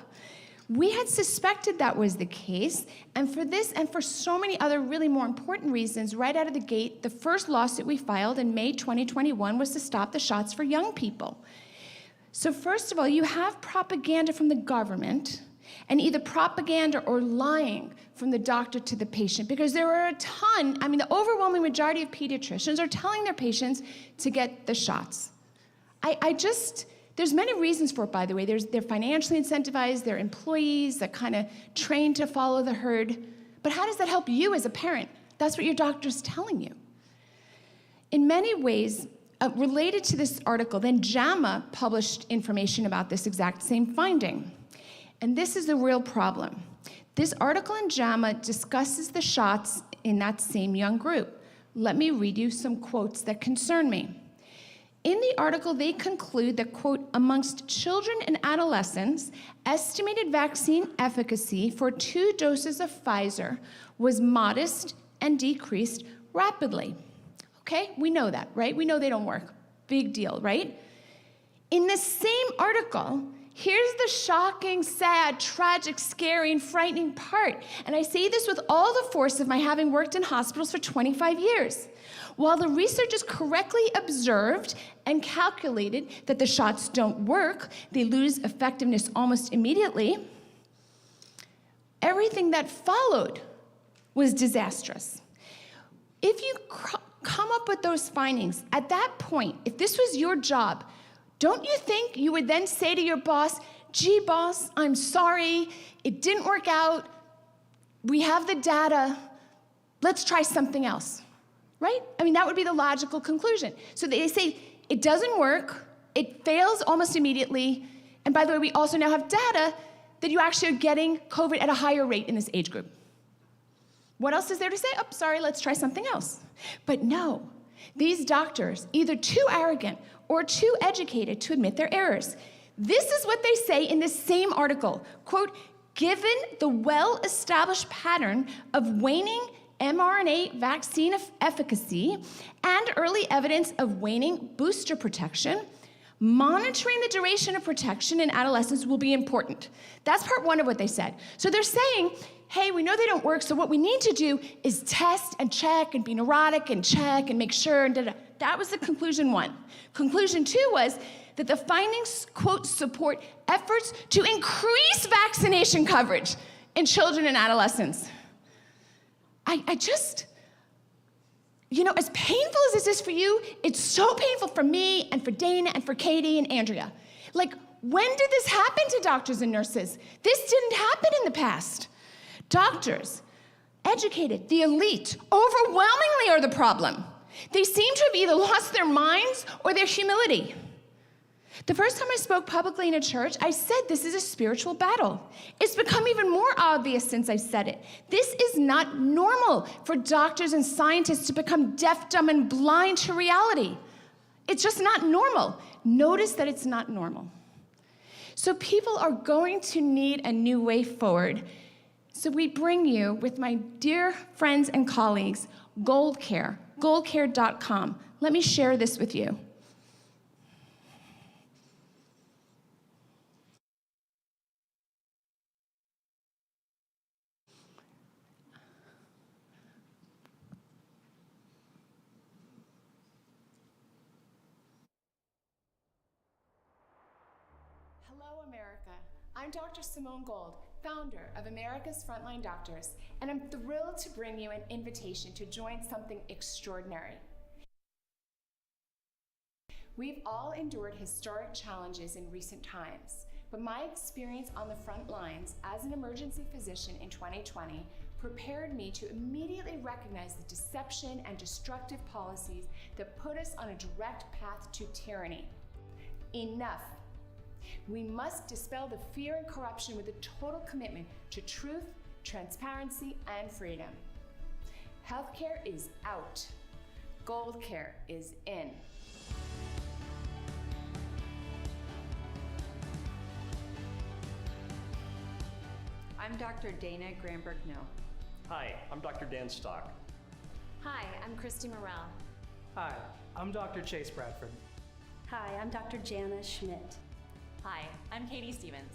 We had suspected that was the case, and for this and for so many other really more important reasons, right out of the gate, the first lawsuit we filed in May 2021 was to stop the shots for young people. So first of all, you have propaganda from the government, and either propaganda or lying from the doctor to the patient, because there are a ton, the overwhelming majority of pediatricians are telling their patients to get the shots. There's many reasons for it, by the way. They're financially incentivized, they're employees that kind of trained to follow the herd. But how does that help you as a parent? That's what your doctor's telling you. In many ways, related to this article, then JAMA published information about this exact same finding. And this is the real problem. This article in JAMA discusses the shots in that same young group. Let me read you some quotes that concern me. In the article, they conclude that, quote, amongst children and adolescents, estimated vaccine efficacy for 2 doses of Pfizer was modest and decreased rapidly. Okay, we know that, right? We know they don't work. Big deal, right? In the same article, here's the shocking, sad, tragic, scary, and frightening part. And I say this with all the force of my having worked in hospitals for 25 years. While the researchers correctly observed and calculated that the shots don't work, they lose effectiveness almost immediately, everything that followed was disastrous. If you come up with those findings, at that point, if this was your job, don't you think you would then say to your boss, gee, boss, I'm sorry, it didn't work out, we have the data, let's try something else, right? That would be the logical conclusion. So they say, it doesn't work, it fails almost immediately, and by the way, we also now have data that you actually are getting COVID at a higher rate in this age group. What else is there to say? Oh, sorry, let's try something else. But no, these doctors, either too arrogant or too educated to admit their errors. This is what they say in this same article. Quote, given the well-established pattern of waning mRNA vaccine efficacy and early evidence of waning booster protection, monitoring the duration of protection in adolescents will be important. That's part one of what they said. So they're saying, hey, we know they don't work, so what we need to do is test and check and be neurotic and check and make sure, and da-da. That was the conclusion one. Conclusion two was that the findings, quote, support efforts to increase vaccination coverage in children and adolescents. As painful as this is for you, it's so painful for me and for Dana and for Katie and Andrea. Like, when did this happen to doctors and nurses? This didn't happen in the past. Doctors, educated, the elite, overwhelmingly are the problem. They seem to have either lost their minds or their humility. The first time I spoke publicly in a church, I said this is a spiritual battle. It's become even more obvious since I said it. This is not normal for doctors and scientists to become deaf, dumb, and blind to reality. It's just not normal. Notice that it's not normal. So people are going to need a new way forward. So we bring you, with my dear friends and colleagues, Gold Care, goldcare.com. Let me share this with you. Hello, America. I'm Dr. Simone Gold, founder of America's Frontline Doctors, and I'm thrilled to bring you an invitation to join something extraordinary. We've all endured historic challenges in recent times, but my experience on the front lines as an emergency physician in 2020 prepared me to immediately recognize the deception and destructive policies that put us on a direct path to tyranny. Enough. We must dispel the fear and corruption with a total commitment to truth, transparency, and freedom. Healthcare is out. Gold Care is in. I'm Dr. Dana Granberg-Mill. Hi, I'm Dr. Dan Stock. Hi, I'm Christy Morrell. Hi, I'm Dr. Chase Bradford. Hi, I'm Dr. Jana Schmidt. Hi, I'm Katie Stevens.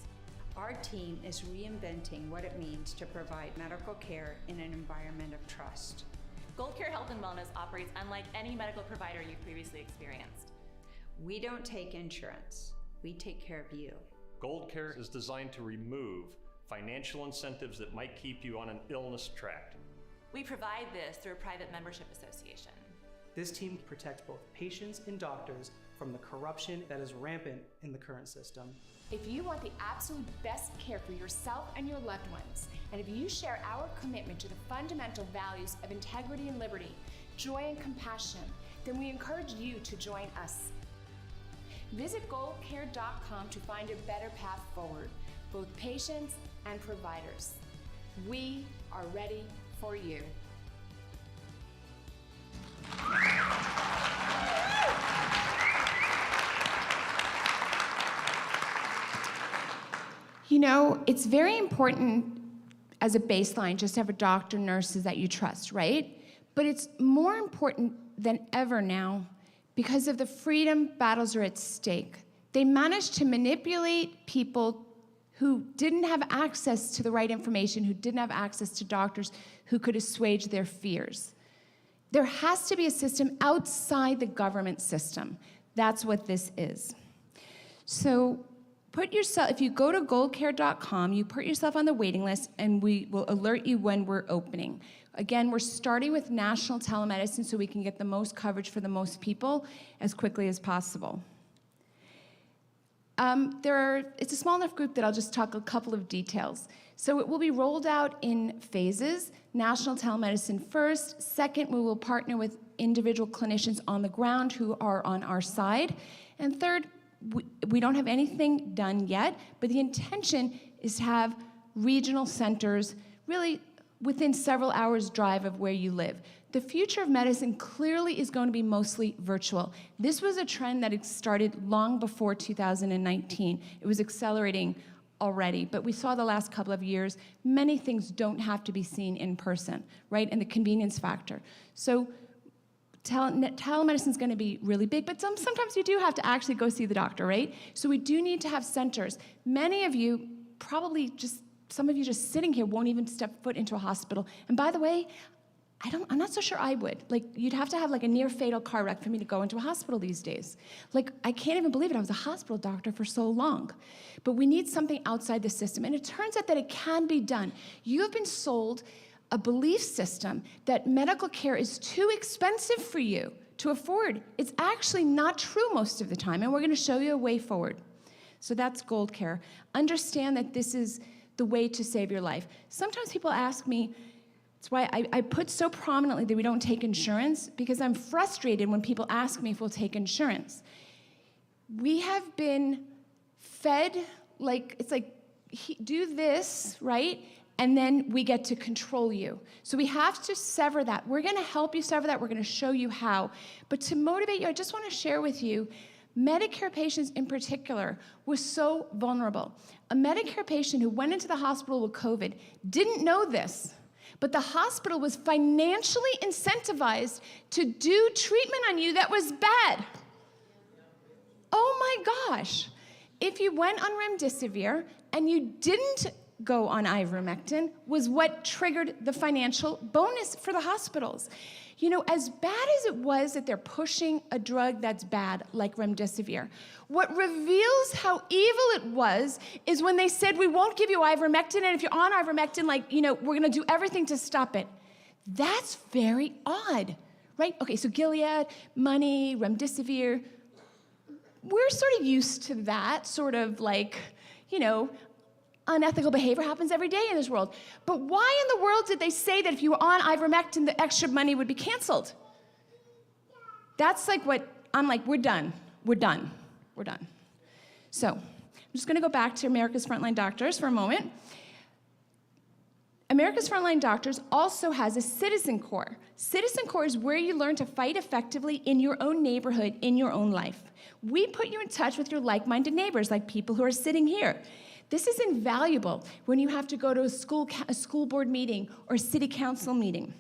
Our team is reinventing what it means to provide medical care in an environment of trust. Gold Care Health and Wellness operates unlike any medical provider you've previously experienced. We don't take insurance. We take care of you. Gold Care is designed to remove financial incentives that might keep you on an illness track. We provide this through a private membership association. This team protects both patients and doctors from the corruption that is rampant in the current system. If you want the absolute best care for yourself and your loved ones, and if you share our commitment to the fundamental values of integrity and liberty, joy and compassion, then we encourage you to join us. Visit goldcare.com to find a better path forward, both patients and providers. We are ready for you. You know, it's very important as a baseline just to have a doctor, nurses that you trust, right? But it's more important than ever now because of the freedom battles are at stake. They managed to manipulate people who didn't have access to the right information, who didn't have access to doctors who could assuage their fears. There has to be a system outside the government system. That's what this is. So if you go to goldcare.com, you put yourself on the waiting list and we will alert you when we're opening. Again, we're starting with national telemedicine so we can get the most coverage for the most people as quickly as possible. It's a small enough group that I'll just talk a couple of details. So it will be rolled out in phases. National telemedicine first. Second, we will partner with individual clinicians on the ground who are on our side. And third, we don't have anything done yet, but the intention is to have regional centers really within several hours' drive of where you live. The future of medicine clearly is going to be mostly virtual. This was a trend that had started long before 2019. It was accelerating already, but we saw the last couple of years, many things don't have to be seen in person, right? And the convenience factor. So telemedicine is going to be really big, but sometimes you do have to actually go see the doctor, right? So we do need to have centers. Many of you probably some of you just sitting here won't even step foot into a hospital. And by the way, I'm not so sure I would. Like, you'd have to have like a near fatal car wreck for me to go into a hospital these days. Like, I can't even believe it. I was a hospital doctor for so long. But we need something outside the system. And it turns out that it can be done. You have been sold a belief system that medical care is too expensive for you to afford. It's actually not true most of the time. And we're going to show you a way forward. So that's Gold Care. Understand that this is the way to save your life. Sometimes people ask me, that's why I put so prominently that we don't take insurance, because I'm frustrated when people ask me if we'll take insurance. We have been fed, it's like, do this, right? And then we get to control you. So we have to sever that. We're gonna help you sever that. We're gonna show you how. But to motivate you, I just wanna share with you, Medicare patients in particular were so vulnerable. A Medicare patient who went into the hospital with COVID didn't know this, but the hospital was financially incentivized to do treatment on you that was bad. Oh my gosh. If you went on remdesivir and you didn't go on ivermectin, was what triggered the financial bonus for the hospitals. You know, as bad as it was that they're pushing a drug that's bad, like remdesivir, what reveals how evil it was is when they said, we won't give you ivermectin, and if you're on ivermectin, we're gonna do everything to stop it. That's very odd, right? Okay, so Gilead, money, remdesivir, we're sort of used to that sort of unethical behavior happens every day in this world. But why in the world did they say that if you were on ivermectin, the extra money would be canceled? That's we're done. So I'm just gonna go back to America's Frontline Doctors for a moment. America's Frontline Doctors also has a Citizen Corps. Citizen Corps is where you learn to fight effectively in your own neighborhood, in your own life. We put you in touch with your like-minded neighbors, like people who are sitting here. This is invaluable when you have to go to a school board meeting or a city council meeting.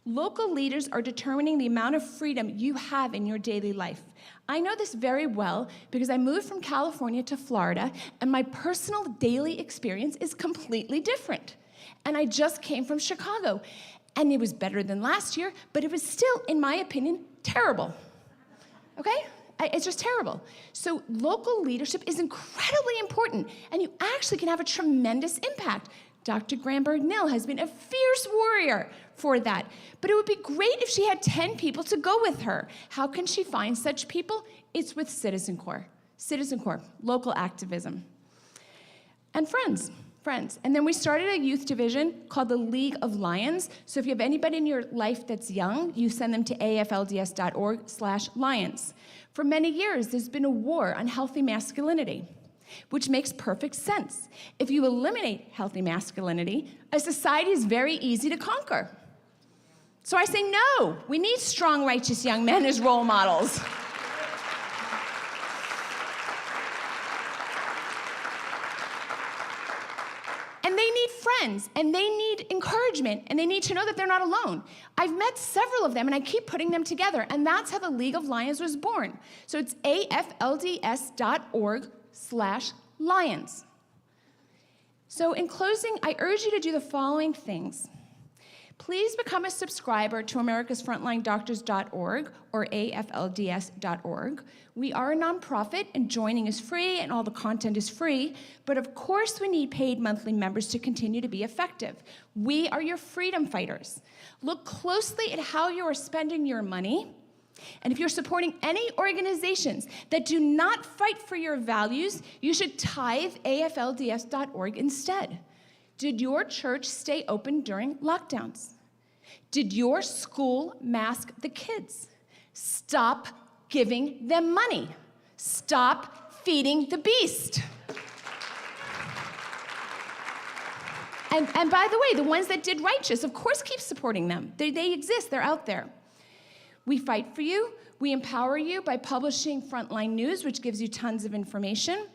Local leaders are determining the amount of freedom you have in your daily life. I know this very well because I moved from California to Florida, and my personal daily experience is completely different. And I just came from Chicago, and it was better than last year, but it was still, in my opinion, terrible. Okay? It's just terrible. So local leadership is incredibly important, and you actually can have a tremendous impact. Dr. Granberg-Nill has been a fierce warrior for that, but it would be great if she had 10 people to go with her. How can she find such people? It's with Citizen Corps. Citizen Corps, local activism. And friends. And then we started a youth division called the League of Lions. So if you have anybody in your life that's young, you send them to aflds.org/lions. For many years, there's been a war on healthy masculinity, which makes perfect sense. If you eliminate healthy masculinity, a society is very easy to conquer. So I say no, we need strong, righteous young men as role models. And they need friends, and they need encouragement, and they need to know that they're not alone. I've met several of them, and I keep putting them together, and that's how the League of Lions was born. So it's aflds.org/lions. So in closing, I urge you to do the following things. Please become a subscriber to americasfrontlinedoctors.org or aflds.org. We are a nonprofit, and joining is free, and all the content is free, but of course we need paid monthly members to continue to be effective. We are your freedom fighters. Look closely at how you are spending your money, and if you're supporting any organizations that do not fight for your values, you should tithe aflds.org instead. Did your church stay open during lockdowns? Did your school mask the kids? Stop giving them money. Stop feeding the beast. And by the way, the ones that did righteous, of course, keep supporting them. They exist, they're out there. We fight for you. We empower you by publishing Frontline News, which gives you tons of information.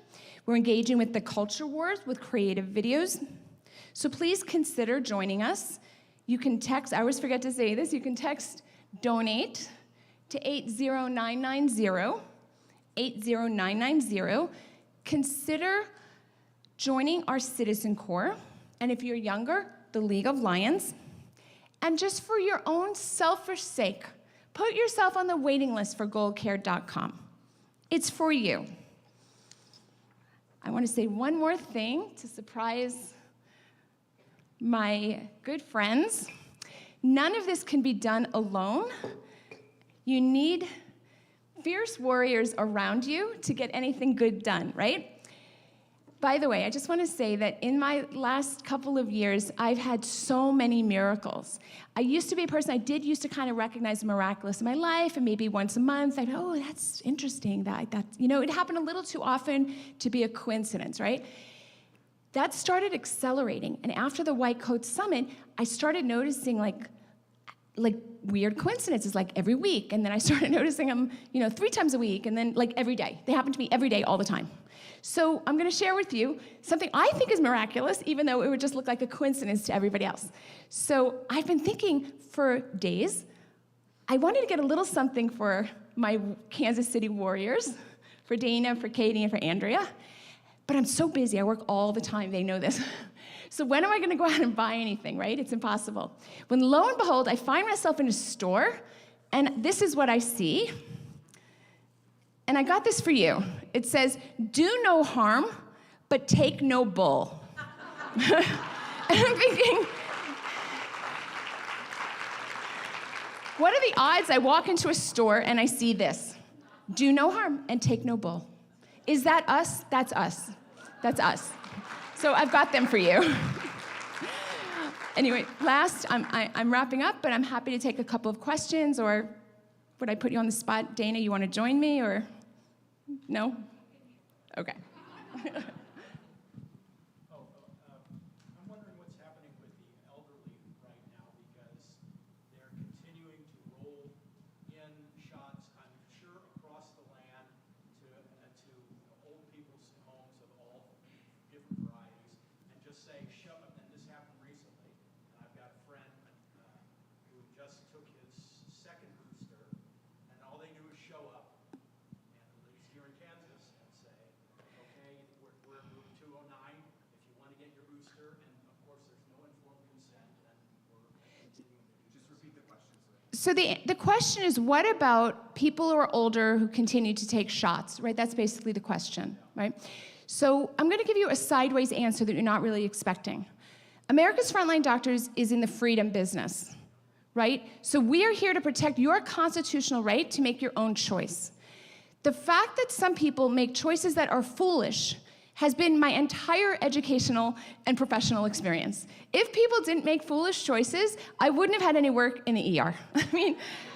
We're engaging with the culture wars with creative videos. So please consider joining us. You can text, I always forget to say this, you can text donate to 80990, 80990. Consider joining our Citizen Corps, and if you're younger, the League of Lions. And just for your own selfish sake, put yourself on the waiting list for goldcare.com. It's for you. I want to say one more thing to surprise my good friends. None of this can be done alone. You need fierce warriors around you to get anything good done, right? By the way, I just want to say that in my last couple of years, I've had so many miracles. I used to be a person, I did used to kind of recognize the miraculous in my life, and maybe once a month, I'd, oh, that's interesting. It happened a little too often to be a coincidence, right? That started accelerating, and after the White Coat Summit, I started noticing like weird coincidences, like every week, and then I started noticing them, 3 times a week, and then like every day. They happen to me every day, all the time. So I'm gonna share with you something I think is miraculous, even though it would just look like a coincidence to everybody else. So I've been thinking for days, I wanted to get a little something for my Kansas City Warriors, for Dana, for Katie, and for Andrea, but I'm so busy, I work all the time, they know this. So when am I gonna go out and buy anything, right? It's impossible. When lo and behold, I find myself in a store, and this is what I see. And I got this for you. It says, do no harm, but take no bull. And I'm thinking, what are the odds I walk into a store and I see this? Do no harm and take no bull. Is that us? That's us. That's us. So I've got them for you. Anyway, last, I'm wrapping up, but I'm happy to take a couple of questions, or would I put you on the spot? Dana, you want to join me, or no? Okay. I'm wondering what's happening with the elderly right now, because they're continuing to roll in shots, I'm sure, across the land to old people's homes of all different varieties, and just say, show up. And this happened recently, and I've got a friend who just took his second booster, and all they do is show up, and at least here in Kansas, and say, okay, we're in room 209, if you want to get your booster, and of course there's no informed consent, and we're continuing to do. Just repeat the question. So the question is, what about people who are older who continue to take shots, right? That's basically the question, right? So I'm going to give you a sideways answer that you're not really expecting. America's Frontline Doctors is in the freedom business, right? So we are here to protect your constitutional right to make your own choice. The fact that some people make choices that are foolish has been my entire educational and professional experience. If people didn't make foolish choices, I wouldn't have had any work in the ER.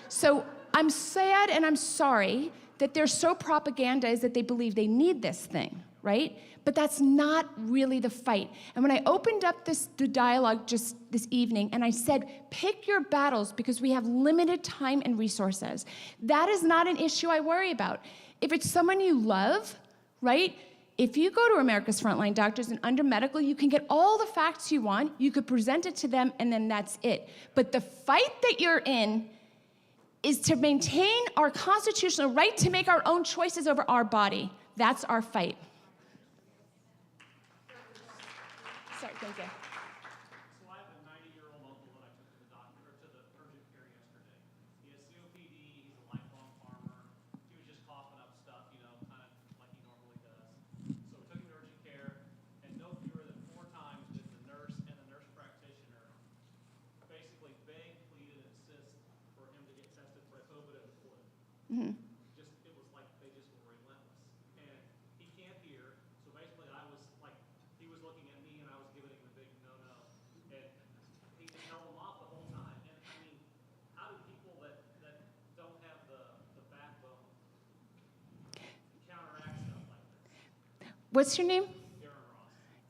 So I'm sad and I'm sorry that they're so propagandized that they believe they need this thing, right? But that's not really the fight. And when I opened up the dialogue just this evening, and I said, pick your battles because we have limited time and resources, that is not an issue I worry about. If it's someone you love, right? If you go to America's Frontline Doctors and under medical, you can get all the facts you want, you could present it to them, and then that's it. But the fight that you're in is to maintain our constitutional right to make our own choices over our body. That's our fight. Sorry, thank you. So I have a 90-year-old uncle that I took to the doctor, to the urgent care yesterday. He has COPD, he's a lifelong farmer. He was just coughing up stuff, kind of like he normally does. So we took him to urgent care, and no fewer than 4 times did the nurse and the nurse practitioner basically beg, plead, and insist for him to get tested for COVID and the flu. Mm-hmm. It was like they just were relentless. And he can't hear, so basically I was like, he was looking at me and I was giving him the big no-no. And he just held him off the whole time. And I mean, how do people that don't have the backbone counteract stuff like this? What's your name?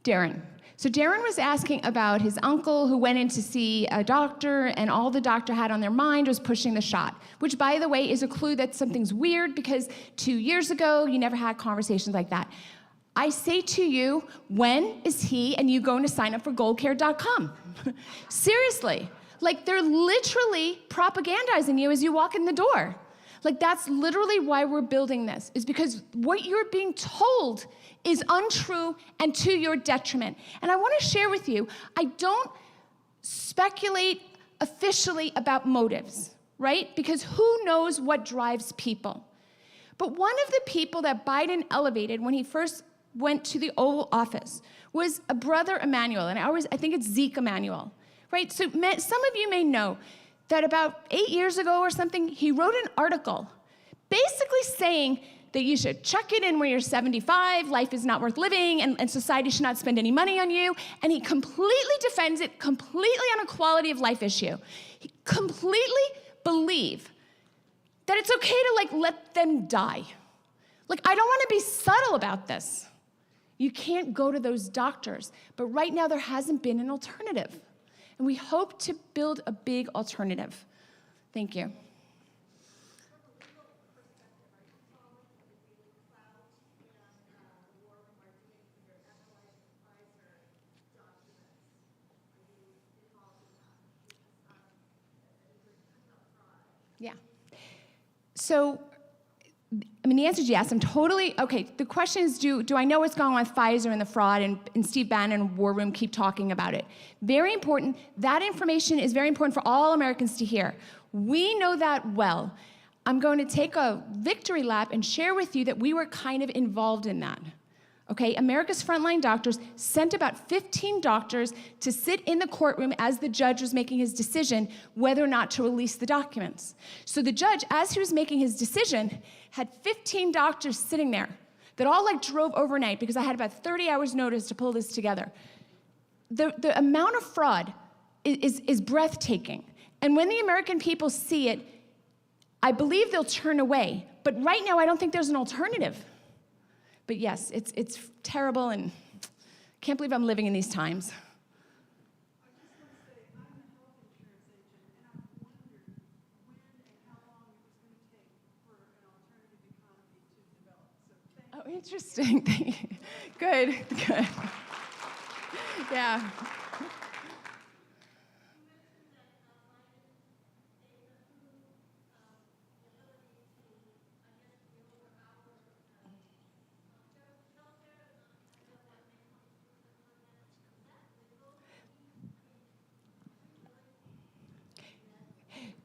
Darren. So Darren was asking about his uncle who went in to see a doctor, and all the doctor had on their mind was pushing the shot, which, by the way, is a clue that something's weird because 2 years ago, you never had conversations like that. I say to you, when is he and you going to sign up for goldcare.com? Seriously. Like, they're literally propagandizing you as you walk in the door. Like, that's literally why we're building this, is because what you're being told is untrue and to your detriment. And I want to share with you, I don't speculate officially about motives, right? Because who knows what drives people. But one of the people that Biden elevated when he first went to the Oval Office was a brother Emmanuel, and I think it's Zeke Emmanuel, right? So some of you may know that about 8 years ago or something, he wrote an article basically saying that you should chuck it in when you're 75, life is not worth living, and society should not spend any money on you. And he completely defends it, completely on a quality of life issue. He completely believe that it's okay to like let them die. Like, I don't want to be subtle about this. You can't go to those doctors. But right now there hasn't been an alternative. And we hope to build a big alternative. Thank you. Yeah. So, I mean, the answer is yes. I'm totally, okay, the question is, do I know what's going on with Pfizer and the fraud, and Steve Bannon and War Room keep talking about it. Very important. That information is very important for all Americans to hear. We know that well. I'm going to take a victory lap and share with you that we were kind of involved in that. Okay, America's Frontline Doctors sent about 15 doctors to sit in the courtroom as the judge was making his decision whether or not to release the documents. So the judge, as he was making his decision, had 15 doctors sitting there that all like drove overnight because I had about 30 hours notice to pull this together. The amount of fraud is breathtaking. And when the American people see it, I believe they'll turn away. But right now, I don't think there's an alternative. But yes, it's terrible, and I can't believe I'm living in these times. Oh, interesting. Good. Yeah.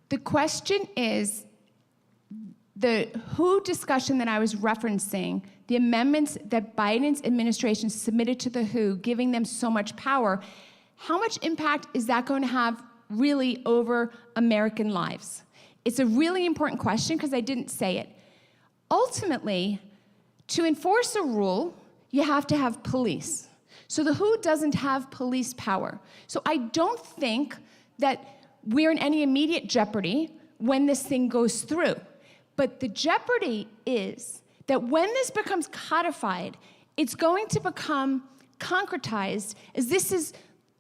The question is, the WHO discussion that I was referencing, the amendments that Biden's administration submitted to the WHO, giving them so much power, how much impact is that going to have really over American lives? It's a really important question because I didn't say it. Ultimately, to enforce a rule, you have to have police. So the WHO doesn't have police power. So I don't think that we're in any immediate jeopardy when this thing goes through. But the jeopardy is that when this becomes codified, it's going to become concretized as this is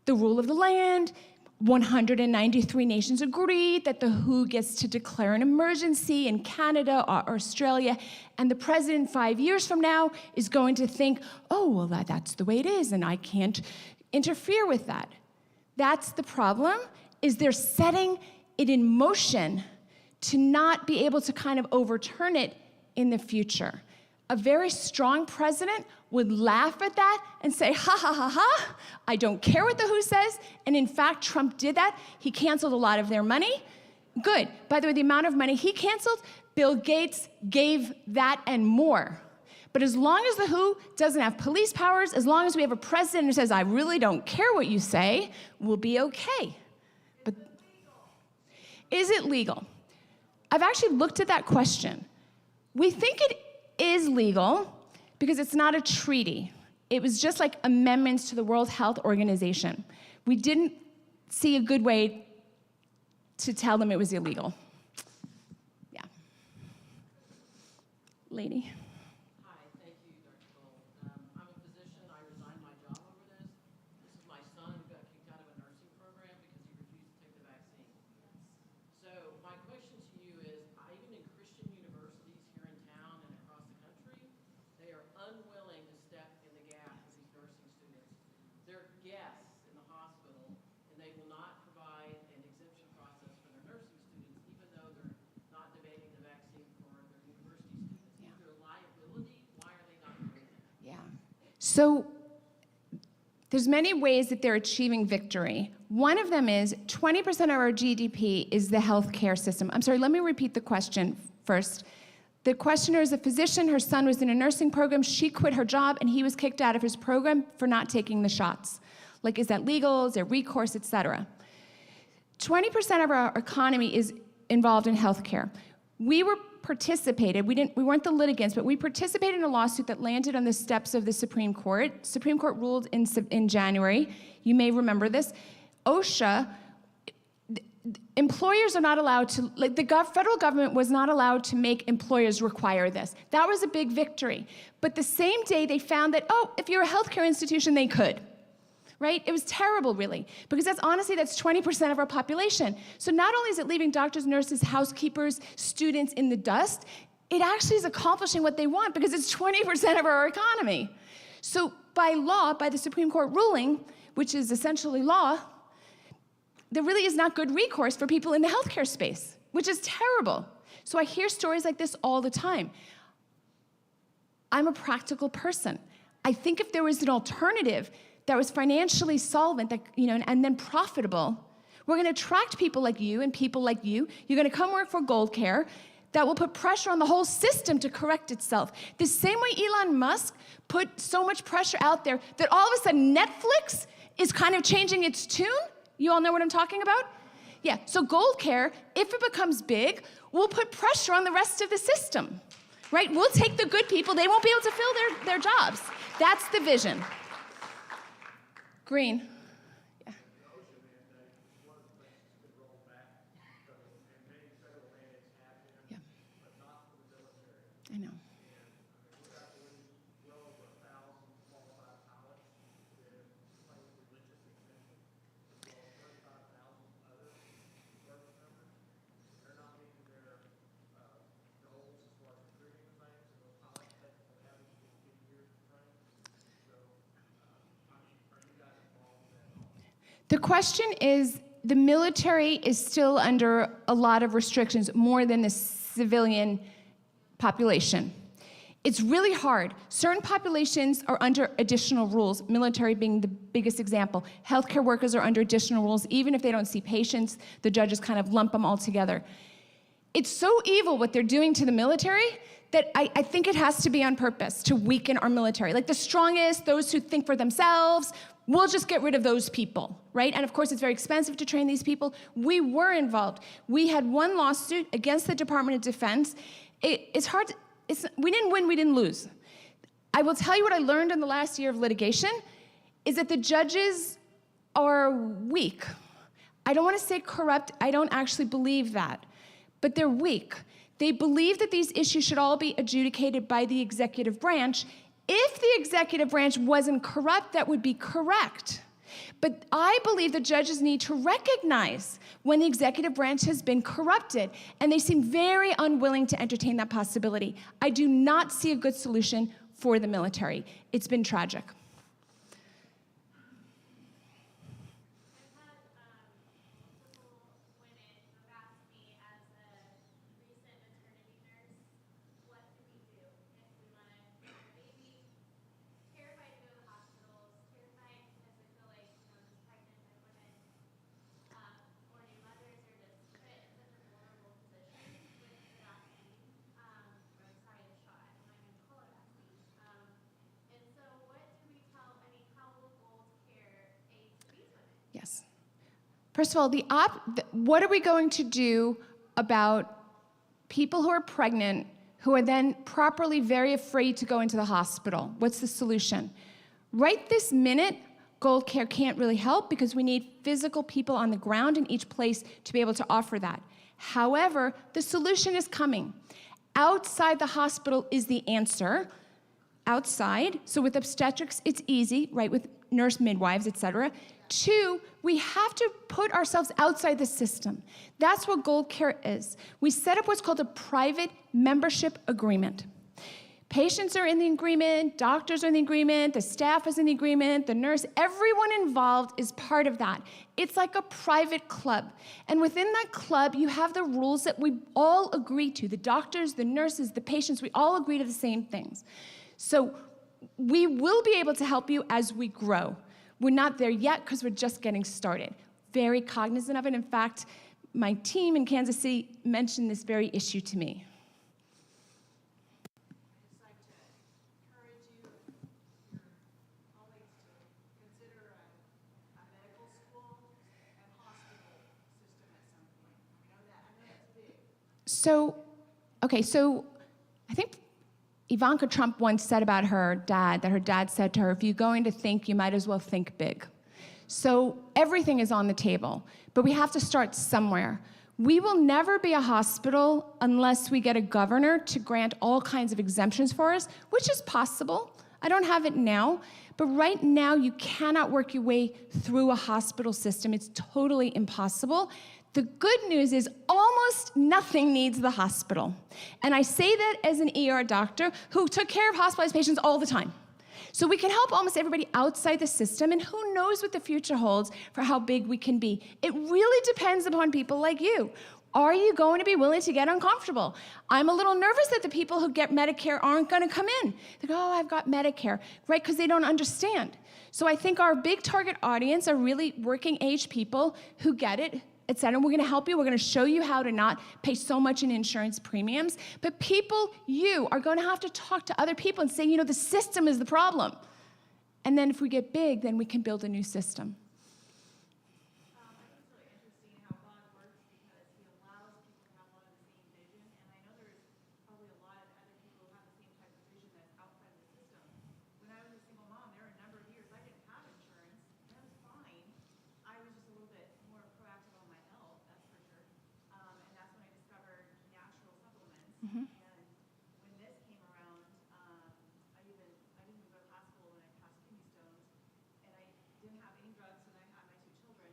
the rule of the land. 193 nations agreed that the WHO gets to declare an emergency in Canada or Australia, and the president 5 years from now is going to think, oh, well, that's the way it is, and I can't interfere with that. That's the problem, is they're setting it in motion to not be able to kind of overturn it in the future. A very strong president would laugh at that and say, ha, ha, ha, ha, I don't care what the WHO says. And in fact, Trump did that. He canceled a lot of their money. Good. By the way, the amount of money he canceled, Bill Gates gave that and more. But as long as the WHO doesn't have police powers, as long as we have a president who says, I really don't care what you say, we'll be okay. But is it legal? I've actually looked at that question. We think it is legal because it's not a treaty. It was just like amendments to the World Health Organization. We didn't see a good way to tell them it was illegal. Yeah. Lady. Hi, thank you, Dr. Gold. I'm a physician. I resigned my job over this. This is my son who got kicked out of a nursing program because he refused to take the vaccine. So my question to you is, even in Christian universities here in town and across the country, they are unwilling to step in the gap with these nursing students. They're guests in the hospital, and they will not provide an exemption process for their nursing students, even though they're not debating the vaccine for their university students. Is there a liability? Why are they not doing that? Yeah. So there's many ways that they're achieving victory. One of them is 20% of our GDP is the healthcare system. I'm sorry, let me repeat the question first. The questioner is a physician. Her son was in a nursing program. She quit her job, and he was kicked out of his program for not taking the shots. Like, is that legal? Is there recourse, et cetera? 20% of our economy is involved in healthcare. We were participated, we weren't the litigants, but we participated in a lawsuit that landed on the steps of the Supreme Court. Supreme Court ruled in January. You may remember this. OSHA, employers are not allowed to, like the federal government was not allowed to make employers require this. That was a big victory. But the same day they found that, oh, if you're a healthcare institution, they could. Right? It was terrible, really, because that's 20% of our population. So not only is it leaving doctors, nurses, housekeepers, students in the dust, it actually is accomplishing what they want because it's 20% of our economy. So by law, by the Supreme Court ruling, which is essentially law, there really is not good recourse for people in the healthcare space, which is terrible. So I hear stories like this all the time. I'm a practical person. I think if there was an alternative that was financially solvent, that, and then profitable, we're going to attract people like you and people like you. You're going to come work for Gold Care. That will put pressure on the whole system to correct itself. The same way Elon Musk put so much pressure out there that all of a sudden Netflix is kind of changing its tune. You all know what I'm talking about? Yeah, so Gold Care, if it becomes big, will put pressure on the rest of the system, right? We'll take the good people. They won't be able to fill their jobs. That's the vision. Green. Yeah. Yeah. I know. The question is, the military is still under a lot of restrictions, more than the civilian population. It's really hard. Certain populations are under additional rules, military being the biggest example. Healthcare workers are under additional rules. Even if they don't see patients, the judges kind of lump them all together. It's so evil what they're doing to the military that I think it has to be on purpose to weaken our military. Like the strongest, those who think for themselves, we'll just get rid of those people, right? And of course, it's very expensive to train these people. We were involved. We had one lawsuit against the Department of Defense. It's hard, we didn't win, we didn't lose. I will tell you what I learned in the last year of litigation is that the judges are weak. I don't want to say corrupt, I don't actually believe that, but they're weak. They believe that these issues should all be adjudicated by the executive branch. If the executive branch wasn't corrupt, that would be correct. But I believe the judges need to recognize when the executive branch has been corrupted, and they seem very unwilling to entertain that possibility. I do not see a good solution for the military. It's been tragic. Yes. First of all, what are we going to do about people who are pregnant who are then properly very afraid to go into the hospital? What's the solution? Right this minute, Gold Care can't really help because we need physical people on the ground in each place to be able to offer that. However, the solution is coming. Outside the hospital is the answer. Outside, so with obstetrics, it's easy, right, with nurse midwives, et cetera. 2, we have to put ourselves outside the system. That's what Gold Care is. We set up what's called a private membership agreement. Patients are in the agreement, doctors are in the agreement, the staff is in the agreement, the nurse, everyone involved is part of that. It's like a private club. And within that club, you have the rules that we all agree to. The doctors, the nurses, the patients, we all agree to the same things. So we will be able to help you as we grow. We're not there yet because we're just getting started. Very cognizant of it. In fact, my team in Kansas City mentioned this very issue to me. So Okay, so I think Ivanka Trump once said about her dad, that her dad said to her, if you're going to think, you might as well think big. So everything is on the table, but we have to start somewhere. We will never be a hospital unless we get a governor to grant all kinds of exemptions for us, which is possible. I don't have it now, but right now you cannot work your way through a hospital system. It's totally impossible. The good news is almost nothing needs the hospital. And I say that as an ER doctor who took care of hospitalized patients all the time. So we can help almost everybody outside the system, and who knows what the future holds for how big we can be. It really depends upon people like you. Are you going to be willing to get uncomfortable? I'm a little nervous that the people who get Medicare aren't going to come in. They go, oh, I've got Medicare, right? Because they don't understand. So I think our big target audience are really working age people who get it, et cetera. We're going to help you. We're going to show you how to not pay so much in insurance premiums. But people, you are going to have to talk to other people and say, you know, the system is the problem. And then if we get big, then we can build a new system. Mm-hmm. And when this came around, I didn't even go to the hospital when I passed kidney stones, and I didn't have any drugs when I had my 2 children.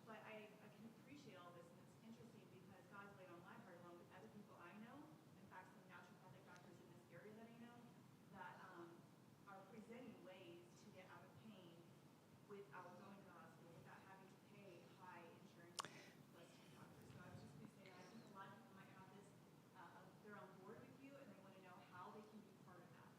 But I can appreciate all this, and it's interesting because God's laid on my heart along with other people I know, in fact, some naturopathic doctors in this area that I know, that are presenting ways to get out of pain without going to the hospital, without having to pay high insurance fees plus doctors. So I was just going to say, I think a lot of people might have this. They're on board with you and they want to know how they can be part of that.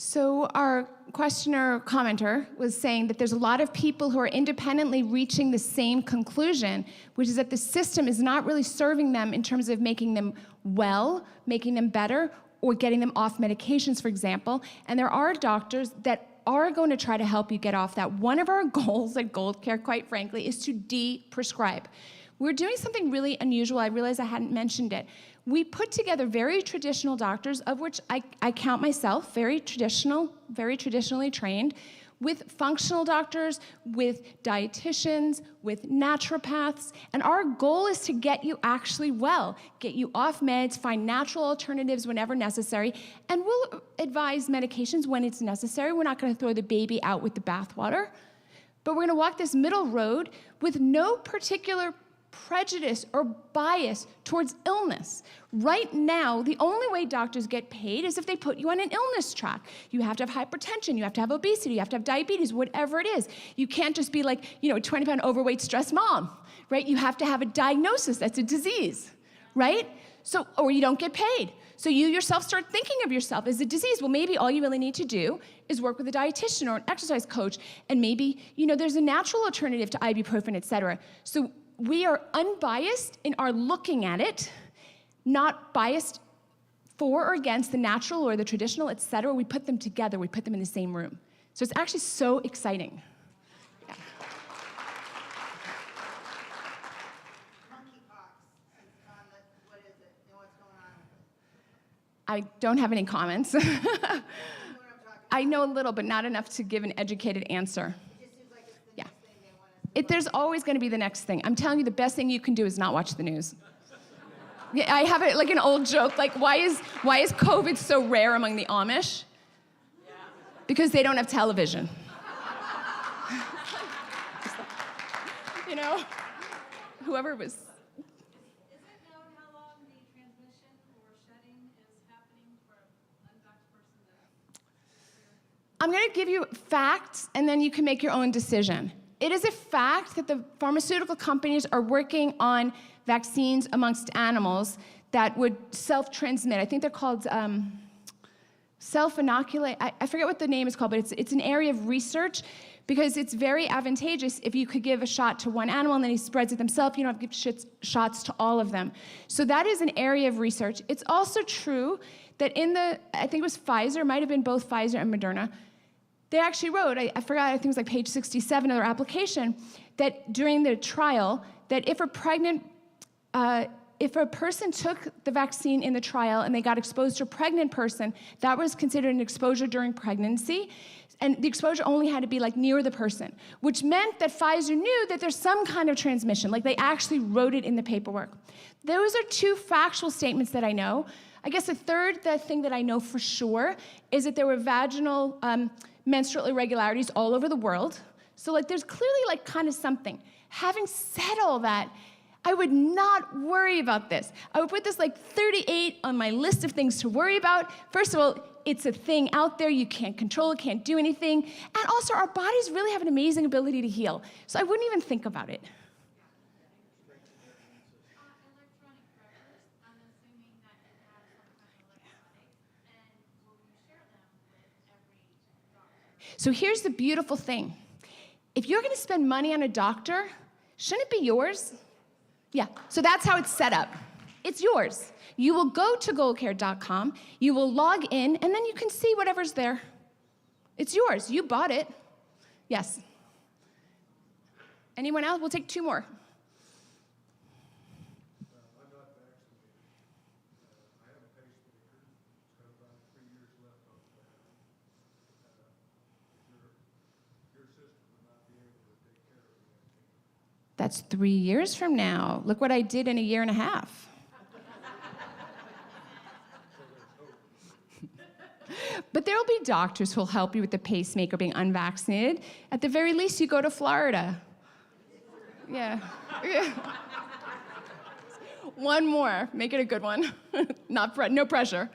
So our questioner commenter was saying that there's a lot of people who are independently reaching the same conclusion, which is that the system is not really serving them in terms of making them well, making them better, or getting them off medications, for example. And there are doctors that are going to try to help you get off that. One of our goals at Gold Care, quite frankly, is to de-prescribe. We're doing something really unusual. I realize I hadn't mentioned it. We put together very traditional doctors, of which I count myself, very traditionally trained, with functional doctors, with dietitians, with naturopaths, and our goal is to get you actually well, get you off meds, find natural alternatives whenever necessary, and we'll advise medications when it's necessary. We're not going to throw the baby out with the bathwater, but we're going to walk this middle road with no particular prejudice or bias towards illness. Right now, the only way doctors get paid is if they put you on an illness track. You have to have hypertension, you have to have obesity, you have to have diabetes, whatever it is. You can't just be like, you know, a 20-pound overweight stressed mom, right? You have to have a diagnosis that's a disease, right? So, or you don't get paid. So you yourself start thinking of yourself as a disease. Well, maybe all you really need to do is work with a dietitian or an exercise coach, and maybe, you know, there's a natural alternative to ibuprofen, et cetera. So we are unbiased in our looking at it, not biased for or against the natural or the traditional, et cetera. We put them together. We put them in the same room. So it's actually so exciting. Yeah. I don't have any comments. I know a little, but not enough to give an educated answer. There's always going to be the next thing. I'm telling you, the best thing you can do is not watch the news. Yeah, I have it like an old joke, like why is COVID so rare among the Amish? Because they don't have television. You know, whoever was. Is it known how long the transmission or shedding is happening for an undocumented person? I'm going to give you facts, and then you can make your own decision. It is a fact that the pharmaceutical companies are working on vaccines amongst animals that would self-transmit. I think they're called self-inoculate. I forget what the name is called, but it's an area of research because it's very advantageous if you could give a shot to one animal and then he spreads it himself. You don't have to give shots to all of them. So that is an area of research. It's also true that I think it was Pfizer, might have been both Pfizer and Moderna, they actually wrote, I forgot, I think it was like page 67 of their application, that during the trial, that if a pregnant if a person took the vaccine in the trial and they got exposed to a pregnant person, that was considered an exposure during pregnancy. And the exposure only had to be like near the person, which meant that Pfizer knew that there's some kind of transmission, like they actually wrote it in the paperwork. Those are two factual statements that I know. I guess the thing that I know for sure is that there were vaginal menstrual irregularities all over the world. So like there's clearly like kind of something. Having said all that, I would not worry about this. I would put this like 38 on my list of things to worry about. First of all, it's a thing out there. You can't control it, can't do anything. And also, our bodies really have an amazing ability to heal. So I wouldn't even think about it. So here's the beautiful thing. If you're going to spend money on a doctor, shouldn't it be yours? Yeah, so that's how it's set up. It's yours. You will go to goldcare.com, you will log in, and then you can see whatever's there. It's yours. You bought it. Yes. Anyone else? We'll take two more. That's 3 years from now. Look what I did in a year and a half. But there will be doctors who will help you with the pacemaker being unvaccinated. At the very least, you go to Florida. Yeah. One more. Make it a good one. No pressure.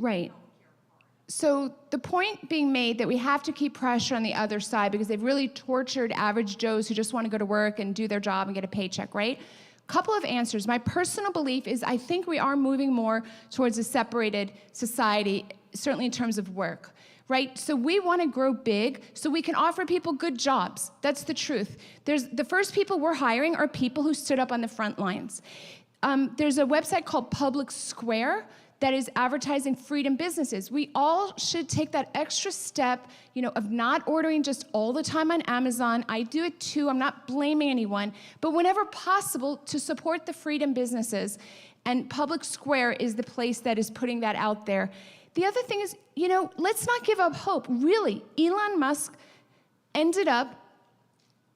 Right. So the point being made that we have to keep pressure on the other side because they've really tortured average Joes who just want to go to work and do their job and get a paycheck, right? Couple of answers. My personal belief is I think we are moving more towards a separated society, certainly in terms of work, right? So we want to grow big so we can offer people good jobs. That's the truth. The first people we're hiring are people who stood up on the front lines. There's a website called Public Square that is advertising freedom businesses. We all should take that extra step, of not ordering just all the time on Amazon. I do it too, I'm not blaming anyone, but whenever possible to support the freedom businesses. And Public Square is the place that is putting that out there. The other thing is, let's not give up hope. Really, Elon Musk ended up,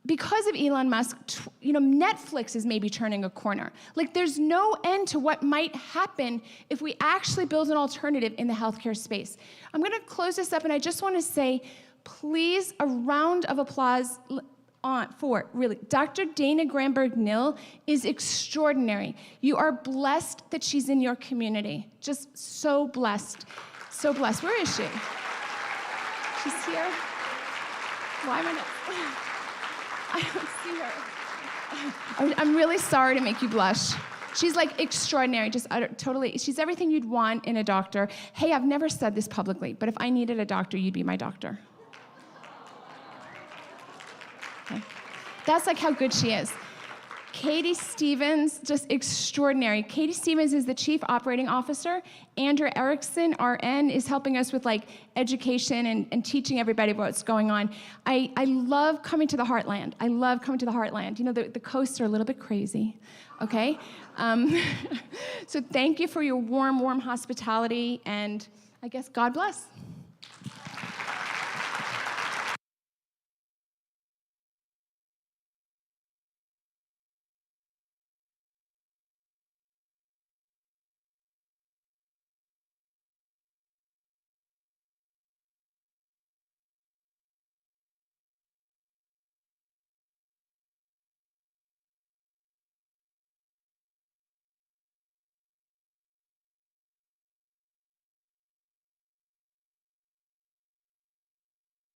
because of Elon Musk, Netflix is maybe turning a corner. Like, there's no end to what might happen if we actually build an alternative in the healthcare space. I'm going to close this up, and I just want to say, please, a round of applause for, really, Dr. Dana Gramberg-Nill is extraordinary. You are blessed that she's in your community. Just so blessed. So blessed. Where is she? She's here? Why am I not? I don't see her. I'm really sorry to make you blush. She's like extraordinary, just totally, she's everything you'd want in a doctor. Hey, I've never said this publicly, but if I needed a doctor, you'd be my doctor. Okay. That's like how good she is. Katie Stevens, just extraordinary. Katie Stevens is the Chief Operating Officer. Andrew Erickson, RN, is helping us with education and teaching everybody what's going on. I love coming to the Heartland. I love coming to the Heartland. The coasts are a little bit crazy, okay? So thank you for your warm, warm hospitality, and I guess God bless.